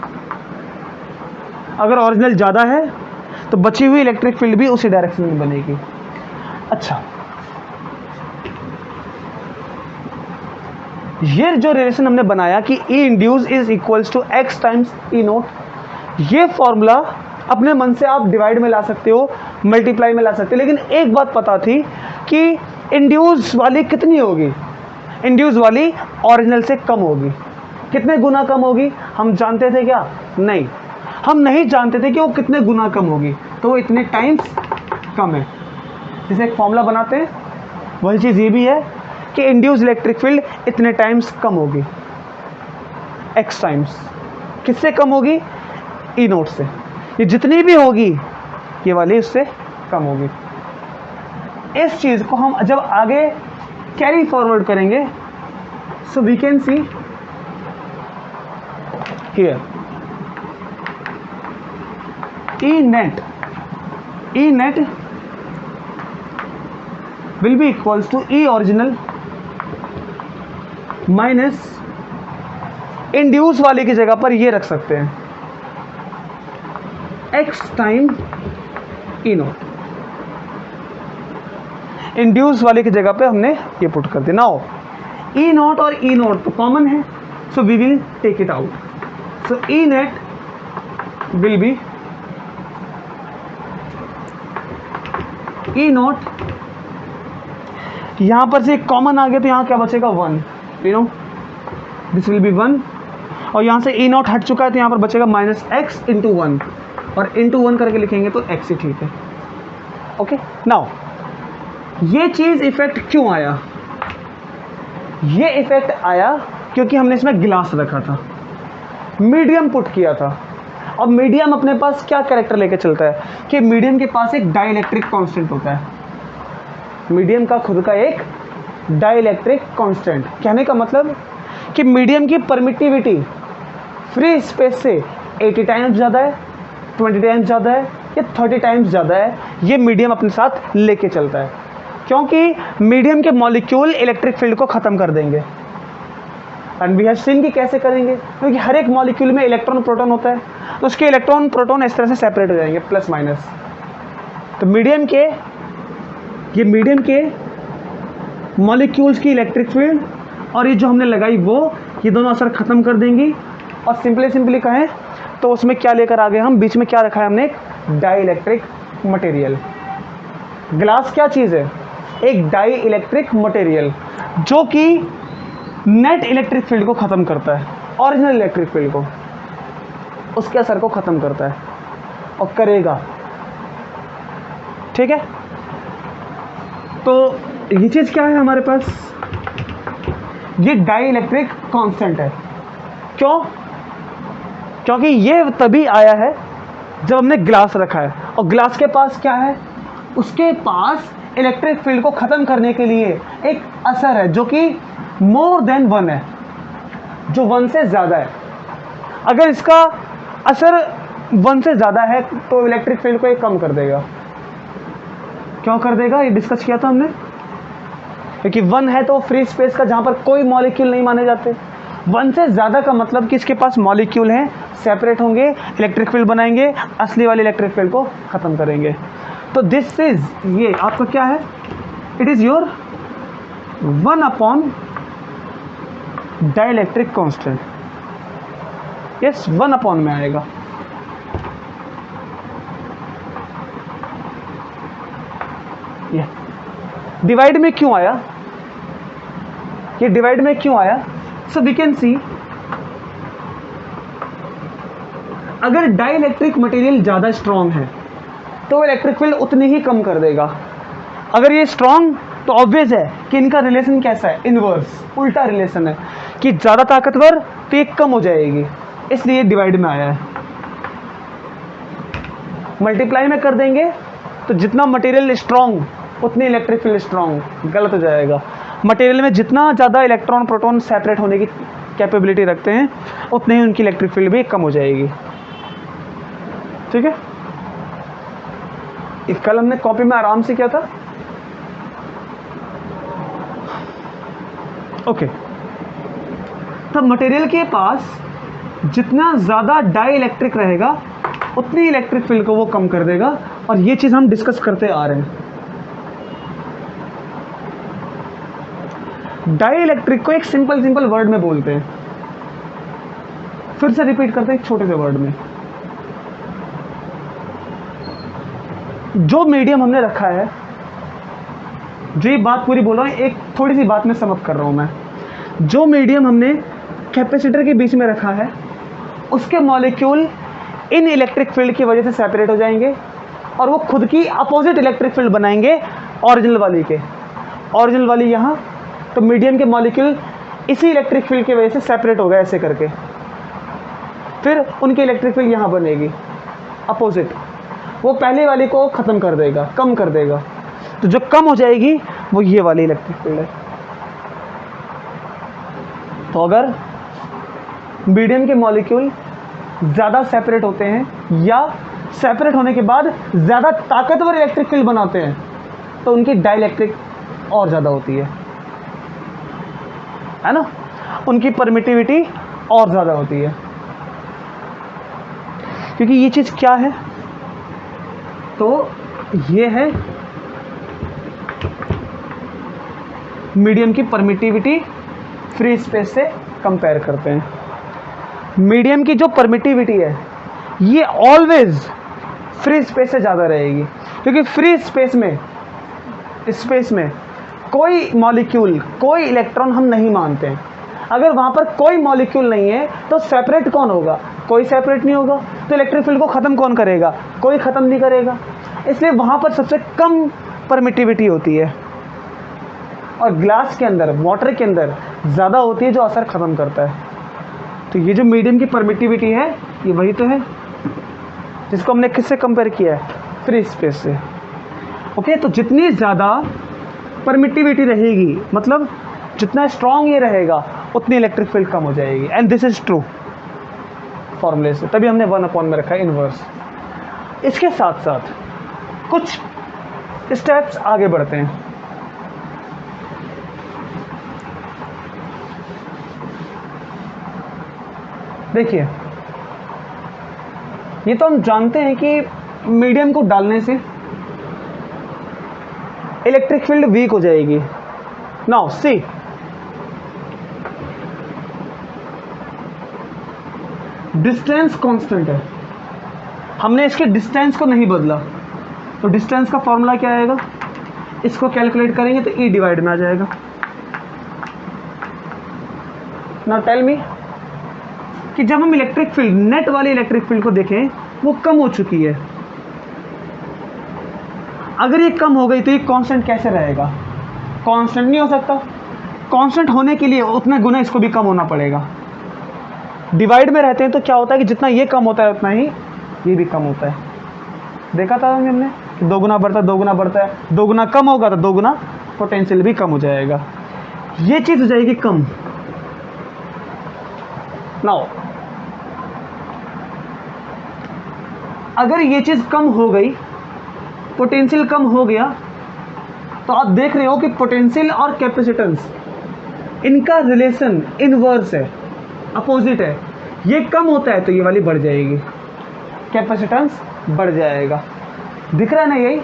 अगर ओरिजिनल ज़्यादा है तो बची हुई इलेक्ट्रिक फील्ड भी उसी डायरेक्शन में बनेगी। अच्छा, ये जो रिलेशन हमने बनाया कि E induce is equals to X times E naught, ये फॉर्मूला अपने मन से आप डिवाइड में ला सकते हो, मल्टीप्लाई में ला सकते हो, लेकिन एक बात पता थी कि इंड्यूस वाली कितनी होगी? इंड्यूस वाली ओरिजिनल से कम होगी। कितने गुना कम होगी? हम जानते थे क्या? नहीं, हम नहीं जानते थे कि वो कितने गुना कम होगी, तो वो इतने टाइम्स कम है। जैसे एक फॉर्मूला बनाते हैं, वही चीज़ ये भी है कि इंड्यूस इलेक्ट्रिक फील्ड इतने टाइम्स कम होगी, X टाइम्स। किससे कम होगी? E नोट से। ये जितनी भी होगी ये वाली उससे कम होगी। इस चीज़ को हम जब आगे कैरी फॉरवर्ड करेंगे, so we can see here E net will be equals to E original minus induce वाले की जगह पर ये रख सकते हैं x time E naught. Induce वाले की जगह पे हमने ये पुट कर दिया। नाउ E नॉट और E नॉट तो कॉमन है, so we will take it out. So E net will be E naught, यहां पर से एक कॉमन आ गया तो यहां क्या बचेगा 1, you know this will be 1, और यहां से E नॉट हट चुका है तो यहां पर बचेगा माइनस एक्स इंटू 1, और इंटू 1 करके लिखेंगे तो x ही ठीक है। ओके, नाउ ये चीज इफेक्ट क्यों आया? ये इफेक्ट आया क्योंकि हमने इसमें गिलास रखा था, मीडियम पुट किया था। अब मीडियम अपने पास क्या कैरेक्टर लेके चलता है कि मीडियम के पास एक डाइलेक्ट्रिक कांस्टेंट होता है। मीडियम का खुद का एक डाइलेक्ट्रिक कांस्टेंट, कहने का मतलब कि मीडियम की परमिटिविटी फ्री स्पेस से 80 टाइम्स ज़्यादा है, 20 टाइम्स ज़्यादा है या 30 टाइम्स ज़्यादा है, ये मीडियम अपने साथ लेके चलता है। क्योंकि मीडियम के मॉलिक्यूल इलेक्ट्रिक फील्ड को ख़त्म कर देंगे। एंड वी हैव सीन कि कैसे करेंगे, क्योंकि हर एक मॉलिक्यूल में इलेक्ट्रॉन प्रोटॉन होता है, तो उसके इलेक्ट्रॉन प्रोटॉन इस तरह से सेपरेट हो जाएंगे प्लस माइनस। तो मीडियम के मॉलिक्यूल्स की इलेक्ट्रिक फील्ड और ये जो हमने लगाई वो, ये दोनों असर ख़त्म कर देंगी। और सिंपली कहें तो उसमें क्या लेकर आ गए हम, बीच में क्या रखा है हमने, एक डाई इलेक्ट्रिक मटेरियल। ग्लास क्या चीज़ है, एक डाई इलेक्ट्रिक मटेरियल जो कि नेट इलेक्ट्रिक फील्ड को ख़त्म करता है, ओरिजिनल इलेक्ट्रिक फील्ड को, उसके असर को ख़त्म करता है और करेगा। ठीक है, तो ये चीज़ क्या है हमारे पास, ये डाई इलेक्ट्रिक कांस्टेंट है। क्यों? क्योंकि ये तभी आया है जब हमने ग्लास रखा है, और ग्लास के पास क्या है, उसके पास इलेक्ट्रिक फील्ड को ख़त्म करने के लिए एक असर है जो कि मोर देन 1 है, जो 1 से ज़्यादा है। अगर इसका असर 1 से ज़्यादा है तो इलेक्ट्रिक फील्ड को ये कम कर देगा। क्यों कर देगा, ये डिस्कस किया था हमने, क्योंकि 1 है तो फ्री स्पेस का जहाँ पर कोई मॉलिक्यूल नहीं माने जाते। 1 से ज़्यादा का मतलब कि इसके पास मॉलिक्यूल हैं, सेपरेट होंगे, इलेक्ट्रिक फील्ड बनाएंगे, असली वाले इलेक्ट्रिक फील्ड को ख़त्म करेंगे। तो दिस इज, ये आपका क्या है, it is your 1 upon dielectric constant. Yes, 1 upon में आएगा। ये डिवाइड में क्यों आया, ये डिवाइड में क्यों आया, सो वी कैन सी, अगर डाइलेक्ट्रिक मटेरियल ज़्यादा स्ट्रॉन्ग है तो इलेक्ट्रिक फील्ड उतनी ही कम कर देगा। अगर ये स्ट्रॉन्ग तो ऑब्वियस है कि इनका रिलेशन कैसा है, इनवर्स, उल्टा रिलेशन है कि ज़्यादा ताकतवर तो ये कम हो जाएगी, इसलिए डिवाइड में आया है। मल्टीप्लाई में कर देंगे तो जितना मटेरियल स्ट्रॉन्ग उतनी इलेक्ट्रिक फील्ड स्ट्रॉन्ग, गलत हो जाएगा। मटेरियल में जितना ज़्यादा इलेक्ट्रॉन प्रोटॉन सेपरेट होने की कैपेबिलिटी रखते हैं उतनी ही उनकी इलेक्ट्रिक फील्ड भी कम हो जाएगी। ठीक है, इस कल हमने कॉपी में आराम से किया था। ओके, तब मटेरियल के पास जितना ज़्यादा डाई इलेक्ट्रिक रहेगा उतनी इलेक्ट्रिक फील्ड को वो कम कर देगा, और ये चीज़ हम डिस्कस करते आ रहे हैं। डाई इलेक्ट्रिक को एक सिंपल वर्ड में बोलते हैं, फिर से रिपीट करते हैं एक छोटे से वर्ड में। जो मीडियम हमने रखा है, जो ये बात पूरी बोल रहा हूँ, एक थोड़ी सी बात में समझ कर रहा हूँ मैं। जो मीडियम हमने कैपेसिटर के बीच में रखा है उसके मॉलिक्यूल इन इलेक्ट्रिक फील्ड की वजह से सेपरेट हो जाएंगे और वो खुद की अपोजिट इलेक्ट्रिक फील्ड बनाएंगे ओरिजिनल वाली के। ओरिजिनल वाली यहाँ, तो मीडियम के मॉलिक्यूल इसी इलेक्ट्रिक फील्ड की वजह से सेपरेट हो गए ऐसे करके, फिर उनकी इलेक्ट्रिक फील्ड यहाँ बनेगी अपोजिट, वो पहले वाली को ख़त्म कर देगा, कम कर देगा। तो जो कम हो जाएगी वो ये वाली इलेक्ट्रिक फील्ड है। तो अगर मीडियम के मॉलिक्यूल ज़्यादा सेपरेट होते हैं या सेपरेट होने के बाद ज़्यादा ताकतवर इलेक्ट्रिक फील्ड बनाते हैं तो उनकी डाइलेक्ट्रिक और ज़्यादा होती है ना, उनकी परमिटिविटी और ज़्यादा होती है। क्योंकि ये चीज़ क्या है, तो ये है मीडियम की परमिटिविटी फ्री स्पेस से कंपेयर करते हैं। मीडियम की जो परमिटिविटी है ये ऑलवेज फ्री स्पेस से ज़्यादा रहेगी, क्योंकि फ्री स्पेस में कोई मॉलिक्यूल, कोई इलेक्ट्रॉन हम नहीं मानते हैं। अगर वहाँ पर कोई मॉलिक्यूल नहीं है तो सेपरेट कौन होगा? कोई सेपरेट नहीं होगा। तो इलेक्ट्रिक फील्ड को ख़त्म कौन करेगा? कोई ख़त्म नहीं करेगा। इसलिए वहाँ पर सबसे कम परमिटिविटी होती है, और ग्लास के अंदर, वाटर के अंदर ज़्यादा होती है, जो असर ख़त्म करता है। तो ये जो मीडियम की परमिटिविटी है ये वही तो है जिसको हमने किससे कंपेयर किया है? फ्री स्पेस से। ओके, तो जितनी ज़्यादा परमिटिविटी रहेगी, मतलब जितना स्ट्रॉन्ग ये रहेगा, उतनी इलेक्ट्रिक फील्ड कम हो जाएगी। एंड दिस इज़ ट्रू फॉर्मूले से, तभी हमने 1/, में रखा है इनवर्स। इसके साथ साथ कुछ स्टेप्स आगे बढ़ते हैं। देखिए, ये तो हम जानते हैं कि मीडियम को डालने से इलेक्ट्रिक फील्ड वीक हो जाएगी। नाउ सी, डिस्टेंस कांस्टेंट है, हमने इसके डिस्टेंस को नहीं बदला, तो डिस्टेंस का फॉर्मूला क्या आएगा? इसको कैलकुलेट करेंगे तो E डिवाइड में आ जाएगा। नाउ टेल मी कि जब हम इलेक्ट्रिक फील्ड, नेट वाली इलेक्ट्रिक फील्ड को देखें, वो कम हो चुकी है। अगर ये कम हो गई तो ये कांस्टेंट कैसे रहेगा? कांस्टेंट नहीं हो सकता। कांस्टेंट होने के लिए उतना गुना इसको भी कम होना पड़ेगा। डिवाइड में रहते हैं तो क्या होता है कि जितना ये कम होता है उतना ही ये भी कम होता है। देखा था हमने कि 2 गुना बढ़ता है, 2 गुना बढ़ता है, 2 गुना कम होगा तो 2 गुना पोटेंशियल भी कम हो जाएगा। ये चीज़ हो जाएगी कम। नाउ अगर ये चीज़ कम हो गई, पोटेंशियल कम हो गया, तो आप देख रहे हो कि पोटेंशियल और कैपेसिटेंस, इनका रिलेशन इनवर्स है, अपोजिट है। ये कम होता है तो ये वाली बढ़ जाएगी, कैपेसिटेंस बढ़ जाएगा। दिख रहा है ना यही?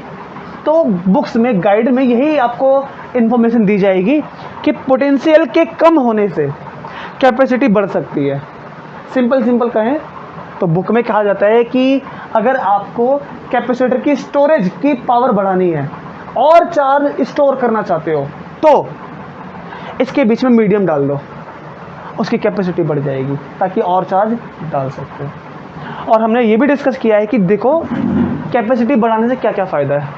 तो बुक्स में, गाइड में यही आपको इन्फॉर्मेशन दी जाएगी कि पोटेंशियल के कम होने से कैपेसिटी बढ़ सकती है। सिंपल कहें तो बुक में कहा जाता है कि अगर आपको कैपेसिटर की स्टोरेज की पावर बढ़ानी है और चार्ज स्टोर करना चाहते हो तो इसके बीच में मीडियम डाल दो, उसकी कैपेसिटी बढ़ जाएगी ताकि और चार्ज डाल सकते हो। और हमने ये भी डिस्कस किया है कि देखो कैपेसिटी बढ़ाने से क्या क्या फ़ायदा है।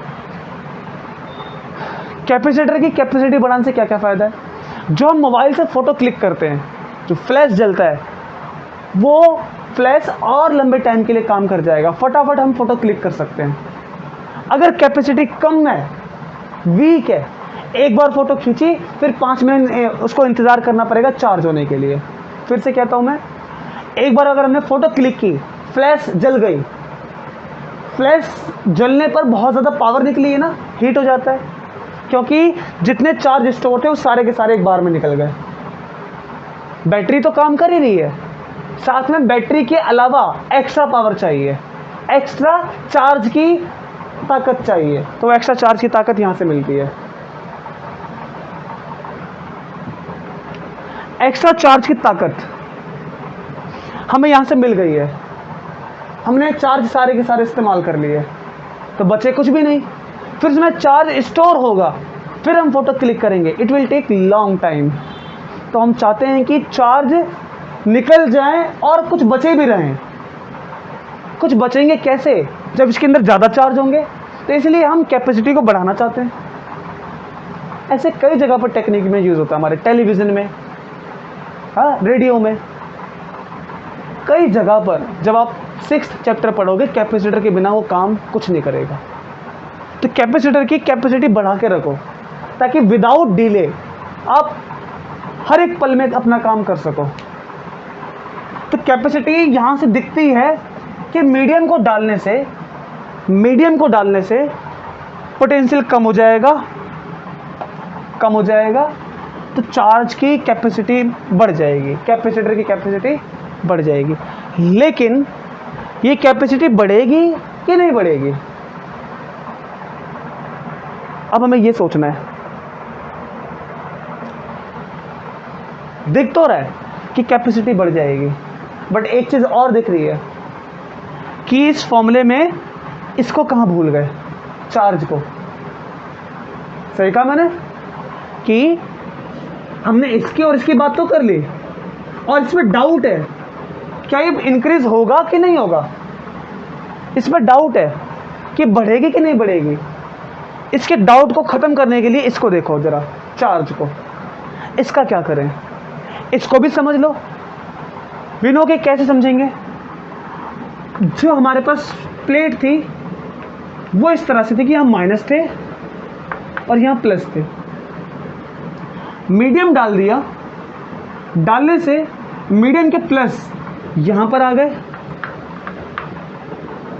कैपेसिटर की कैपेसिटी बढ़ाने से क्या क्या फ़ायदा है? जो हम मोबाइल से फ़ोटो क्लिक करते हैं, जो फ्लैश जलता है, वो फ्लैश और लंबे टाइम के लिए काम कर जाएगा, फटाफट हम फ़ोटो क्लिक कर सकते हैं। अगर कैपेसिटी कम है, वीक है, एक बार फ़ोटो खींची फिर 5 मिनट उसको इंतज़ार करना पड़ेगा चार्ज होने के लिए। फिर से कहता हूँ मैं, एक बार अगर हमने फ़ोटो क्लिक की, फ्लैश जल गई, फ्लैश जलने पर बहुत ज़्यादा पावर निकली है ना, हीट हो जाता है, क्योंकि जितने चार्ज स्टोर थे वो सारे के सारे एक बार में निकल गए। बैटरी तो काम कर ही रही है, साथ में बैटरी के अलावा एक्स्ट्रा पावर चाहिए, एक्स्ट्रा चार्ज की ताकत चाहिए, तो एक्स्ट्रा चार्ज की ताकत यहाँ से मिलती है। एक्स्ट्रा चार्ज की ताकत हमें यहाँ से मिल गई है। हमने चार्ज सारे के सारे इस्तेमाल कर लिए, तो बचे कुछ भी नहीं। फिर उसमें चार्ज स्टोर होगा, फिर हम फोटो क्लिक करेंगे, it will take long time. तो हम चाहते हैं कि चार्ज निकल जाए और कुछ बचे भी रहें। कुछ बचेंगे कैसे? जब इसके अंदर ज़्यादा चार्ज होंगे, तो इसलिए हम कैपेसिटी को बढ़ाना चाहते हैं। ऐसे कई जगह पर टेक्निक में यूज़ होता है, हमारे टेलीविज़न में, हाँ, रेडियो में, कई जगह पर। जब आप 6th चैप्टर पढ़ोगे, कैपेसिटर के बिना वो काम कुछ नहीं करेगा। तो कैपेसिटर की कैपेसिटी बढ़ा के रखो ताकि विदाउट डिले आप हर एक पल में अपना काम कर सको। तो कैपेसिटी यहाँ से दिखती है कि मीडियम को डालने से पोटेंशियल कम हो जाएगा तो चार्ज की कैपेसिटी बढ़ जाएगी, कैपेसिटर की कैपेसिटी बढ़ जाएगी। लेकिन ये कैपेसिटी बढ़ेगी कि नहीं बढ़ेगी, अब हमें ये सोचना है। दिख तो रहा है कि कैपेसिटी बढ़ जाएगी, बट एक चीज़ और दिख रही है कि इस फॉर्मूले में इसको कहाँ भूल गए, चार्ज को। सही कहा मैंने कि हमने इसकी और इसकी बात तो कर ली, और इसमें डाउट है क्या ये इंक्रीज होगा कि नहीं होगा, इसमें डाउट है कि बढ़ेगी कि नहीं बढ़ेगी। इसके डाउट को ख़त्म करने के लिए इसको देखो ज़रा, चार्ज को। इसका क्या करें, इसको भी समझ लो। विनो के कैसे समझेंगे, जो हमारे पास प्लेट थी वो इस तरह से थी कि यहाँ माइनस थे और यहाँ प्लस थे। मीडियम डाल दिया, डालने से मीडियम के प्लस यहाँ पर आ गए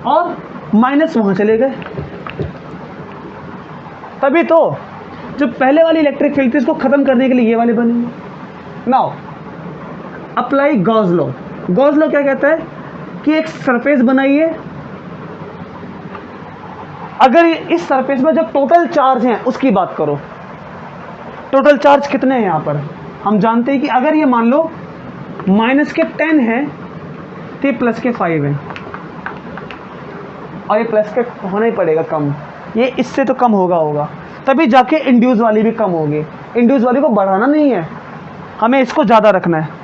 और माइनस वहाँ चले गए। तभी तो जो पहले वाली इलेक्ट्रिक फील्ड थी इसको ख़त्म करने के लिए ये वाले बनेंगे। Now apply Gauss law. Gauss law क्या कहता है कि एक सरफेस बनाइए, अगर इस सरफेस में जो टोटल चार्ज हैं उसकी बात करो, टोटल चार्ज कितने हैं यहाँ पर। हम जानते हैं कि अगर ये मान लो माइनस के 10 हैं तो ये प्लस के 5 हैं, और ये प्लस के होना ही पड़ेगा कम, ये इससे तो कम होगा तभी जाके इंड्यूस वाली भी कम होगी। इंड्यूस वाली को बढ़ाना नहीं है, हमें इसको ज़्यादा रखना है।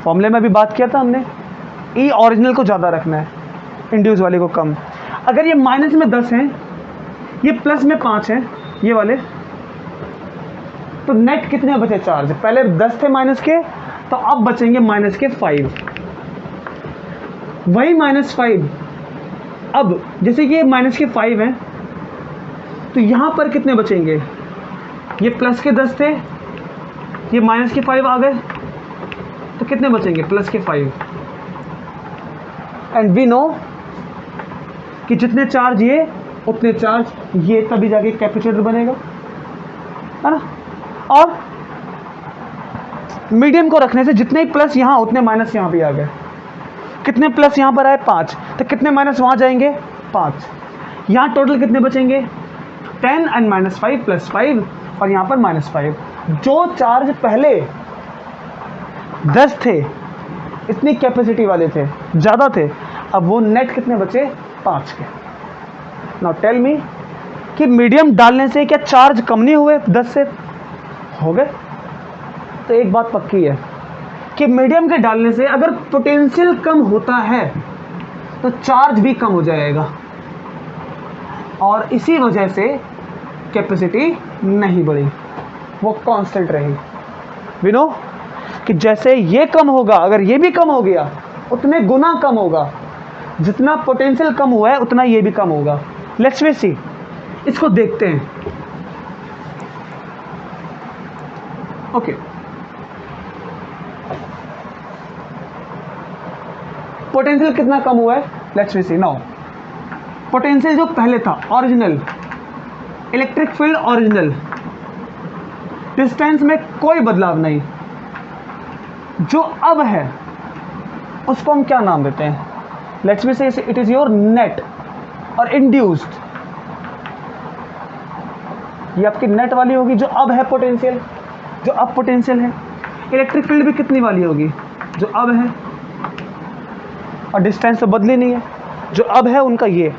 फॉर्मूले में भी बात किया था हमने, ई ओरिजिनल को ज़्यादा रखना है, इंड्यूस वाली को कम। अगर ये माइनस में 10 हैं, ये प्लस में 5 हैं ये वाले, तो नेट कितने बचे चार्ज, पहले 10 थे माइनस के, तो अब बचेंगे माइनस के 5। वही -5, अब जैसे कि ये माइनस के 5 हैं तो यहाँ पर कितने बचेंगे, ये प्लस के 10 थे, ये माइनस के 5 आ गए, तो कितने बचेंगे प्लस के 5। एंड वी नो कि जितने चार्ज ये उतने चार्ज ये, तभी जाके कैपेसिटर बनेगा, है ना। और मीडियम को रखने से जितने ही प्लस यहाँ उतने माइनस यहाँ भी आ गए। कितने प्लस यहाँ पर आए 5, तो कितने माइनस वहाँ जाएंगे 5। यहाँ टोटल कितने बचेंगे 10 एंड -5 + 5, और यहाँ पर -5। जो चार्ज पहले 10 थे, इतनी कैपेसिटी वाले थे, ज़्यादा थे, अब वो नेट कितने बचे 5 के। नाउ टेल मी कि मीडियम डालने से क्या चार्ज कम नहीं हुए, 10 से हो गए। तो एक बात पक्की है कि मीडियम के डालने से अगर पोटेंशियल कम होता है तो चार्ज भी कम हो जाएगा, और इसी वजह से कैपेसिटी नहीं बढ़ी, वो कांस्टेंट रही। वी नो कि जैसे ये कम होगा, अगर ये भी कम हो गया उतने गुना कम होगा, जितना पोटेंशियल कम हुआ है उतना ये भी कम होगा। लेट्स वी सी, इसको देखते हैं। ओके, पोटेंशियल कितना कम हुआ है, let's we see. Now potential जो पहले था original, electric field original, distance में कोई बदलाव नहीं, जो अब है उसको हम क्या नाम देते हैं, let's we say it is your net और इंड्यूस्ड। ये आपकी नेट वाली होगी जो अब है पोटेंशियल, जो अब पोटेंशियल है। इलेक्ट्रिक फील्ड भी कितनी वाली होगी, जो अब है, और डिस्टेंस तो बदली नहीं है, जो अब है उनका ये,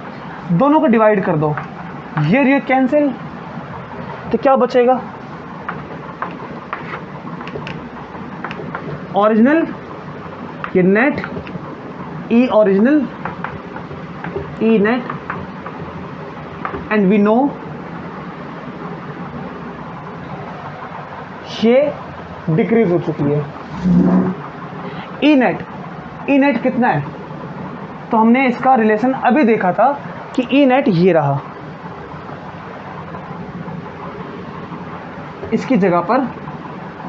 दोनों को डिवाइड कर दो, ये कैंसिल, तो क्या बचेगा ओरिजिनल, ये net, E original, E net, and we know ये डिक्रीज हो चुकी है। ई नेट कितना है, तो हमने इसका रिलेशन अभी देखा था कि ई नेट ये रहा, इसकी जगह पर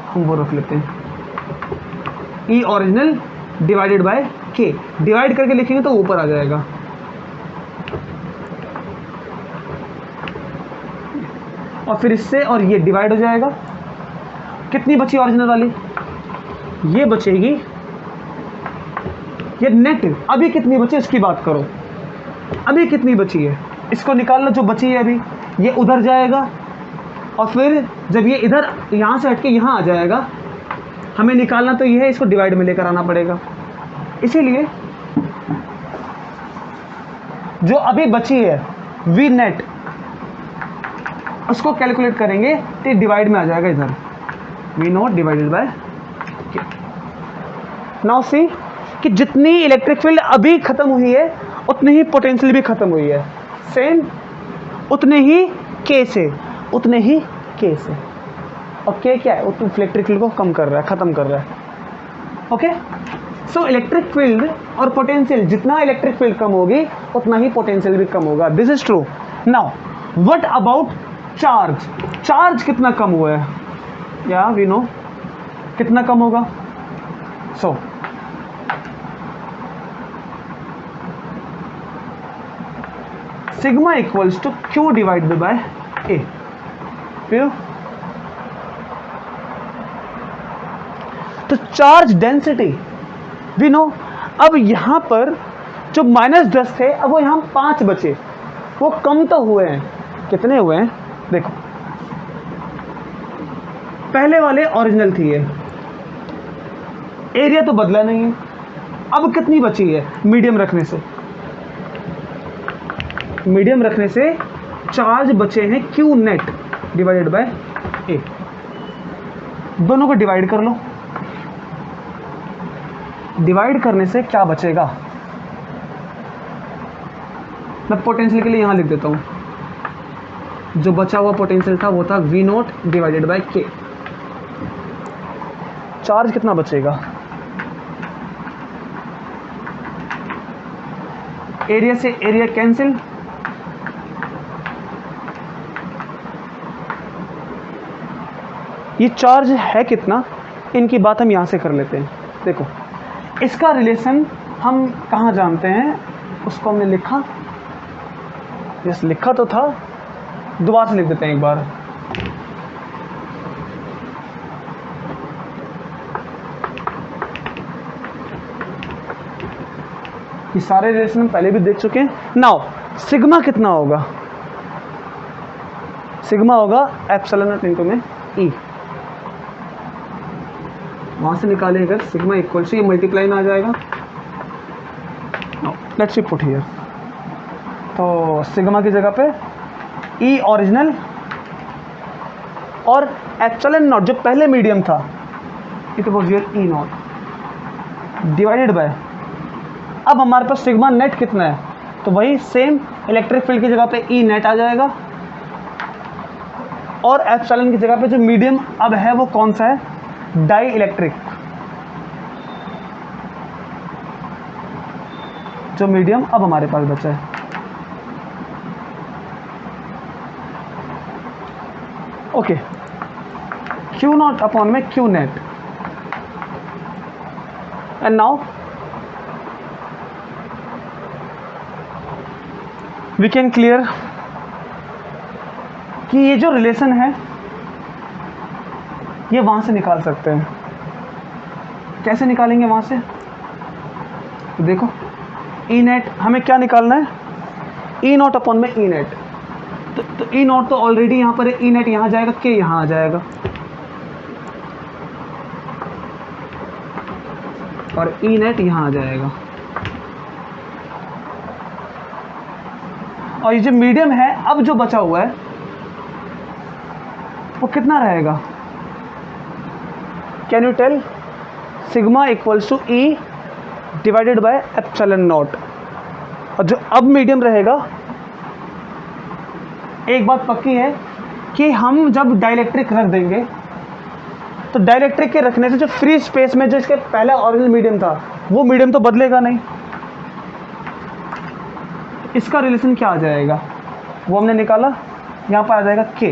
हम वो रख लेते हैं ई ओरिजिनल डिवाइडेड बाय के, डिवाइड करके लिखेंगे तो ऊपर आ जाएगा। और फिर इससे और ये डिवाइड हो जाएगा। कितनी बची ओरिजिनल वाली? ये बचेगी, ये नेट। अभी कितनी बची इसकी बात करो, अभी कितनी बची है इसको निकाल लो। जो बची है अभी ये उधर जाएगा और फिर जब ये इधर यहाँ से हट के यहाँ आ जाएगा, हमें निकालना तो ये है, इसको डिवाइड में लेकर आना पड़ेगा। इसीलिए जो अभी बची है वी नेट, उसको कैलकुलेट करेंगे तो डिवाइड में आ जाएगा इधर, वी नॉट डिवाइडेड बाय के। नाउ सी कि जितनी इलेक्ट्रिक फील्ड अभी खत्म हुई है उतनी ही पोटेंशियल भी खत्म हुई है, सेम उतने ही के से, उतने ही के से। और के क्या है? वो इलेक्ट्रिक फील्ड को कम कर रहा है, खत्म कर रहा है। ओके, सो इलेक्ट्रिक फील्ड और पोटेंशियल, जितना इलेक्ट्रिक फील्ड कम होगी उतना ही पोटेंशियल भी कम होगा। This is true. Now what about charge? Charge कितना कम हुआ है? या वी नो कितना कम होगा? So sigma equals to Q divided by A. फिर तो चार्ज डेंसिटी वी नो। अब यहां पर जो -10 थे, अब वो यहां 5 बचे, वो कम तो हुए हैं। कितने हुए हैं देखो, पहले वाले ओरिजिनल थी ये, एरिया तो बदला नहीं है। अब कितनी बची है? मीडियम रखने से, मीडियम रखने से चार्ज बचे हैं क्यू नेट डिवाइडेड बाय ए। दोनों को डिवाइड कर लो, डिवाइड करने से क्या बचेगा? मैं पोटेंशियल के लिए यहां लिख देता हूं। जो बचा हुआ पोटेंशियल था वो था वी नॉट डिवाइडेड बाय के। चार्ज कितना बचेगा? एरिया से एरिया कैंसिल, ये चार्ज है कितना, इनकी बात हम यहां से कर लेते हैं। देखो इसका रिलेशन हम कहाँ जानते हैं, उसको हमने लिखा, यस लिखा तो था, दोबारा से लिख देते हैं एक बार। ये सारे रिलेशन हम पहले भी देख चुके हैं। नाउ सिग्मा कितना होगा? सिग्मा होगा एप्सिलॉन नॉट इनटू में ई। वहां से निकालें अगर सिग्मा इक्वल से, ये मल्टीप्लाई में आ जाएगा। लेट्स सी पुट हियर, तो सिग्मा की जगह पे ई ओरिजिनल और एप्सिलॉन नॉट जो पहले मीडियम था, it was here E not divided by. अब हमारे पास सिग्मा नेट कितना है? तो वही सेम इलेक्ट्रिक फील्ड की जगह पे ई नेट आ जाएगा, और एप्सिलॉन की जगह पे जो मीडियम अब है वो कौन सा है? Die electric. जो मीडियम अब हमारे पास बचा है। ओके, क्यू नॉट अपॉन में Q net. And now we can clear कि ये जो रिलेशन है ये वहां से निकाल सकते हैं। कैसे निकालेंगे वहां से? तो देखो ई नेट हमें क्या निकालना है? ई नॉट अपॉन में ई नेट। तो ई नॉट तो ऑलरेडी यहाँ पर है, ई नेट यहाँ जाएगा, के यहाँ आ जाएगा, और ई नेट यहाँ आ जाएगा। और ये जो मीडियम है अब जो बचा हुआ है वो कितना रहेगा? Can you tell? Sigma equals to E divided by epsilon naught. और जो अब मीडियम रहेगा, एक बात पक्की है कि हम जब डाइलेक्ट्रिक रख देंगे तो डाइलेक्ट्रिक के रखने से जो फ्री स्पेस में जो इसके पहला ओरिजिनल मीडियम था वो मीडियम तो बदलेगा नहीं। इसका रिलेशन क्या आ जाएगा वो हमने निकाला, यहाँ पर आ जाएगा के।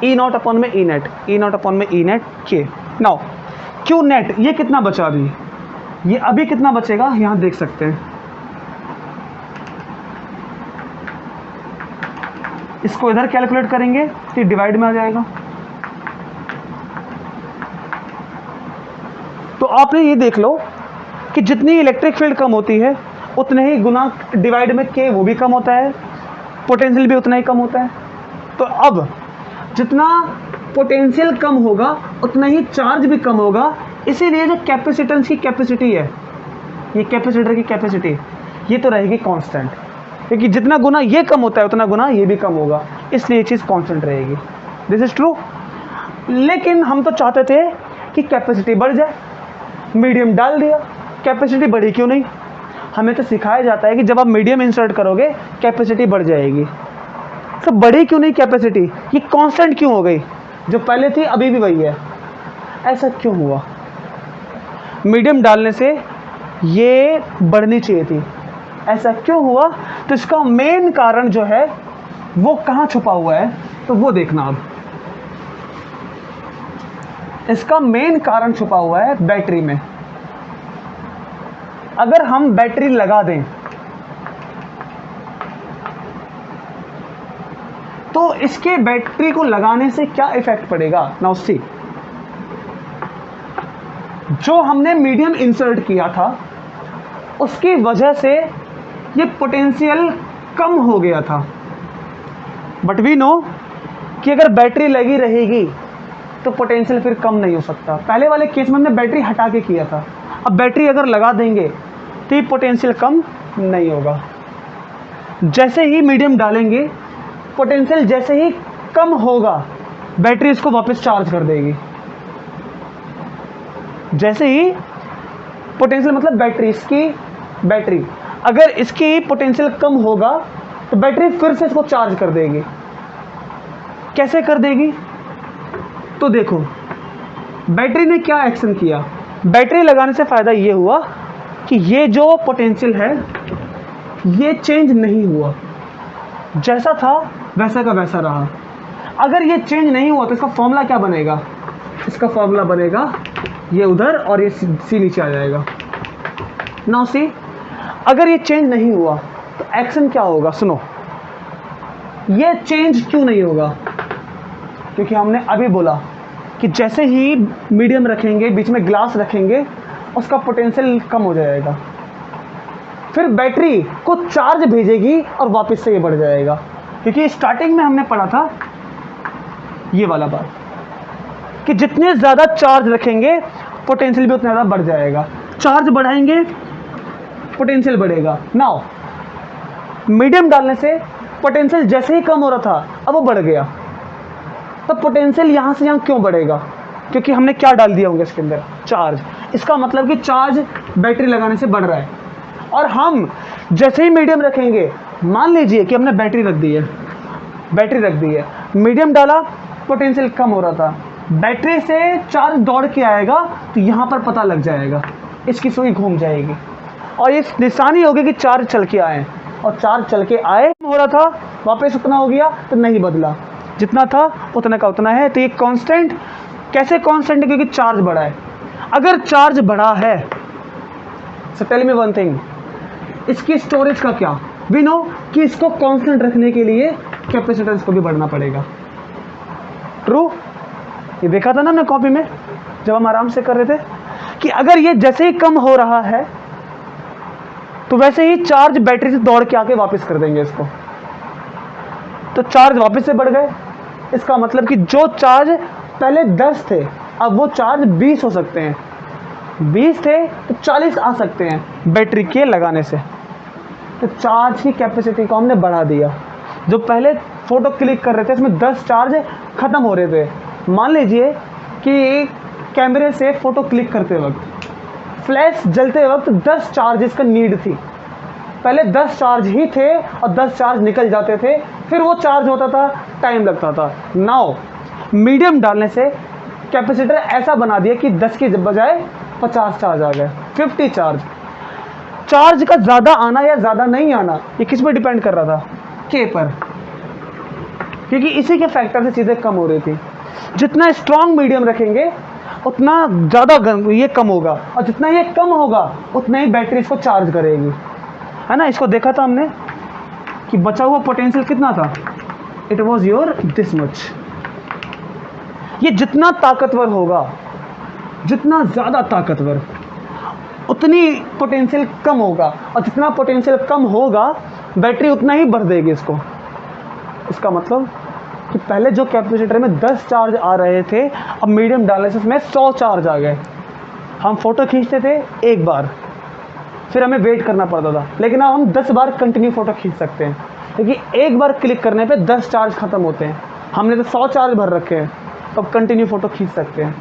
ई नॉट अपॉन में E net, E not upon में ई नेट के। नाउ क्यू नेट ये कितना बचा अभी, ये अभी कितना बचेगा यहाँ देख सकते हैं। इसको इधर कैलकुलेट करेंगे तो डिवाइड में आ जाएगा। तो आपने ये देख लो कि जितनी इलेक्ट्रिक फील्ड कम होती है उतने ही गुना डिवाइड में के वो भी कम होता है, पोटेंशियल भी उतना ही कम होता है। तो अब जितना पोटेंशियल कम होगा उतना ही चार्ज भी कम होगा। इसीलिए जो कैपेसिटेंस की कैपेसिटी है, ये कैपेसिटर की कैपेसिटी, ये तो रहेगी कांस्टेंट, क्योंकि जितना गुना ये कम होता है उतना गुना ये भी कम होगा, इसलिए ये चीज़ कांस्टेंट रहेगी। This is true. लेकिन हम तो चाहते थे कि कैपेसिटी बढ़ जाए, मीडियम डाल दिया, कैपेसिटी बढ़ी क्यों नहीं? हमें तो सिखाया जाता है कि जब आप मीडियम इंसर्ट करोगे कैपेसिटी बढ़ जाएगी। तो बढ़ी क्यों नहीं कैपेसिटी? ये कांस्टेंट क्यों हो गई? जो पहले थी अभी भी वही है, ऐसा क्यों हुआ? मीडियम डालने से ये बढ़नी चाहिए थी, ऐसा क्यों हुआ? तो इसका मेन कारण जो है वो कहाँ छुपा हुआ है, तो वो देखना। अब इसका मेन कारण छुपा हुआ है बैटरी में। अगर हम बैटरी लगा दें तो इसके बैटरी को लगाने से क्या इफेक्ट पड़ेगा? नाउ सी, जो हमने मीडियम इंसर्ट किया था उसकी वजह से ये पोटेंशियल कम हो गया था। बट वी नो कि अगर बैटरी लगी रहेगी तो पोटेंशियल फिर कम नहीं हो सकता। पहले वाले केस में हमने बैटरी हटा के किया था, अब बैटरी अगर लगा देंगे तो ये पोटेंशियल कम नहीं होगा। जैसे ही मीडियम डालेंगे पोटेंशियल जैसे ही कम होगा बैटरी इसको वापस चार्ज कर देगी। जैसे ही पोटेंशियल मतलब बैटरी, इसकी बैटरी अगर इसकी पोटेंशियल कम होगा तो बैटरी फिर से इसको चार्ज कर देगी। कैसे कर देगी? तो देखो बैटरी ने क्या एक्शन किया। बैटरी लगाने से फ़ायदा ये हुआ कि ये जो पोटेंशियल है ये चेंज नहीं हुआ, जैसा था वैसा का वैसा रहा। अगर ये चेंज नहीं हुआ तो इसका फॉर्मूला क्या बनेगा? इसका फॉर्मूला बनेगा ये उधर और ये सी नीचे आ जाएगा। नाउ सी, अगर ये चेंज नहीं हुआ तो एक्शन क्या होगा? सुनो, ये चेंज क्यों नहीं होगा? क्योंकि हमने अभी बोला कि जैसे ही मीडियम रखेंगे, बीच में ग्लास रखेंगे, उसका पोटेंशियल कम हो जाएगा, फिर बैटरी को चार्ज भेजेगी और वापस से ये बढ़ जाएगा। क्योंकि स्टार्टिंग में हमने पढ़ा था ये वाला बात कि जितने ज़्यादा चार्ज रखेंगे पोटेंशियल भी उतना ज़्यादा बढ़ जाएगा। चार्ज बढ़ाएंगे पोटेंशियल बढ़ेगा। नाउ मीडियम डालने से पोटेंशियल जैसे ही कम हो रहा था अब वो बढ़ गया, तो पोटेंशियल यहाँ से यहाँ क्यों बढ़ेगा? क्योंकि हमने क्या डाल दिया होगा इसके अंदर? चार्ज। इसका मतलब कि चार्ज बैटरी लगाने से बढ़ रहा है। और हम जैसे ही मीडियम रखेंगे, मान लीजिए कि हमने बैटरी रख दी है, बैटरी रख दी है, मीडियम डाला, पोटेंशियल कम हो रहा था, बैटरी से चार्ज दौड़ के आएगा तो यहाँ पर पता लग जाएगा, इसकी सुई घूम जाएगी और ये निशानी होगी कि चार्ज चल के आए। और चार्ज चल के आए हो रहा था, वापस उतना हो गया तो नहीं बदला, जितना था उतना का उतना है। तो ये कांस्टेंट कैसे कांस्टेंट है? क्योंकि चार्ज बढ़ा है। अगर चार्ज बढ़ा है, so tell me one thing, इसकी स्टोरेज का क्या? वी नो कि इसको कांस्टेंट रखने के लिए कैपेसिटेंस को भी बढ़ना पड़ेगा। ट्रू? ये देखा था ना हमने कॉपी में जब हम आराम से कर रहे थे कि अगर ये जैसे ही कम हो रहा है तो वैसे ही चार्ज बैटरी से दौड़ के आके वापस कर देंगे इसको, तो चार्ज वापस से बढ़ गए। इसका मतलब कि जो चार्ज पहले 10 थे अब वो चार्ज 20 हो सकते हैं, 20 थे तो 40 आ सकते हैं बैटरी के लगाने से। तो चार्ज की कैपेसिटी को हमने बढ़ा दिया। जो पहले फ़ोटो क्लिक कर रहे थे इसमें 10 चार्ज ख़त्म हो रहे थे। मान लीजिए कि कैमरे से फ़ोटो क्लिक करते वक्त, फ्लैश जलते वक्त 10 चार्जेस का नीड थी। पहले 10 चार्ज ही थे और 10 चार्ज निकल जाते थे, फिर वो चार्ज होता था, टाइम लगता था। नाउ मीडियम डालने से कैपेसिटर ऐसा बना दिया कि 10 की बजाय 50 चार्ज आ गए, 50 चार्ज। चार्ज का ज़्यादा आना या ज़्यादा नहीं आना ये किस पर डिपेंड कर रहा था? के पर। क्योंकि इसी के फैक्टर से चीज़ें कम हो रही थी। जितना स्ट्रॉन्ग मीडियम रखेंगे उतना ज़्यादा ये कम होगा, और जितना ये कम होगा उतना ही बैटरी इसको चार्ज करेगी, है ना। इसको देखा था हमने कि बचा हुआ पोटेंशियल कितना था, it was your this much. ये जितना ताकतवर होगा, जितना ज़्यादा ताकतवर, उतनी पोटेंशियल कम होगा, और जितना पोटेंशियल कम होगा बैटरी उतना ही भर देगी इसको। इसका मतलब कि पहले जो कैपेसिटर में 10 चार्ज आ रहे थे, अब मीडियम डालने से उसमें 100 चार्ज आ गए। हम फ़ोटो खींचते थे एक बार, फिर हमें वेट करना पड़ता था, लेकिन अब हम 10 बार कंटिन्यू फ़ोटो खींच सकते हैं, क्योंकि एक बार क्लिक करने पे 10 चार्ज ख़त्म होते हैं। हमने तो 100 चार्ज भर रखे हैं, तो अब कंटिन्यू फ़ोटो खींच सकते हैं।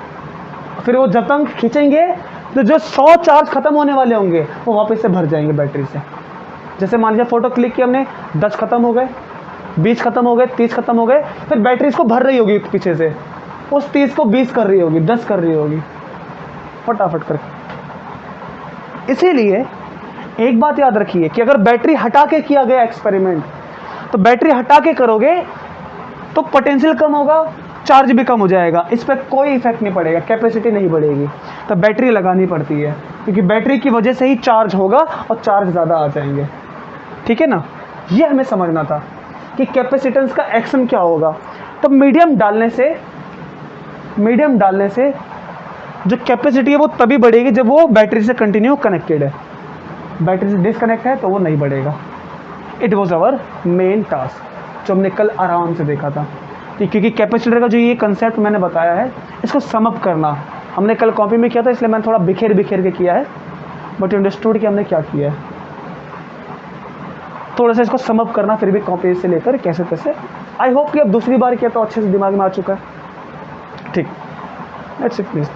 फिर वो जब तक खींचेंगे तो जो 100 चार्ज ख़त्म होने वाले होंगे वो वापस से भर जाएंगे बैटरी से। जैसे मान लीजिए फ़ोटो क्लिक किया हमने, 10 ख़त्म हो गए, 20 ख़त्म हो गए, 30 ख़त्म हो गए, फिर बैटरी इसको भर रही होगी पीछे से, उस 30 को 20 कर रही होगी, 10 कर रही होगी, फटाफट करके। इसीलिए एक बात याद रखिए कि अगर बैटरी हटा के किया गया एक्सपेरिमेंट, तो बैटरी हटा के करोगे तो पोटेंशियल कम होगा, चार्ज भी कम हो जाएगा, इस पर कोई इफेक्ट नहीं पड़ेगा, कैपेसिटी नहीं बढ़ेगी। तो बैटरी लगानी पड़ती है, क्योंकि बैटरी की वजह से ही चार्ज होगा और चार्ज ज़्यादा आ जाएंगे। ठीक है ना, ये हमें समझना था कि कैपेसिटेंस का एक्शन क्या होगा। तो मीडियम डालने से जो कैपेसिटी है वो तभी बढ़ेगी जब वो बैटरी से कंटिन्यू कनेक्टेड है। बैटरी से डिसकनेक्ट है तो वो नहीं बढ़ेगा। It was our main task जो हमने कल आराम से देखा था। क्योंकि कैपेसिटर का जो ये कंसेप्ट मैंने बताया है, इसको समअप करना हमने कल कॉपी में किया था, इसलिए मैंने थोड़ा बिखेर के किया है, बट अंडरस्टूड कि हमने क्या किया है। थोड़ा सा इसको समअप करना फिर भी कॉपी से लेकर कैसे कैसे। आई होप कि अब दूसरी बार किया तो अच्छे से दिमाग में आ चुका है। ठीक, लेट्स इट प्लीज।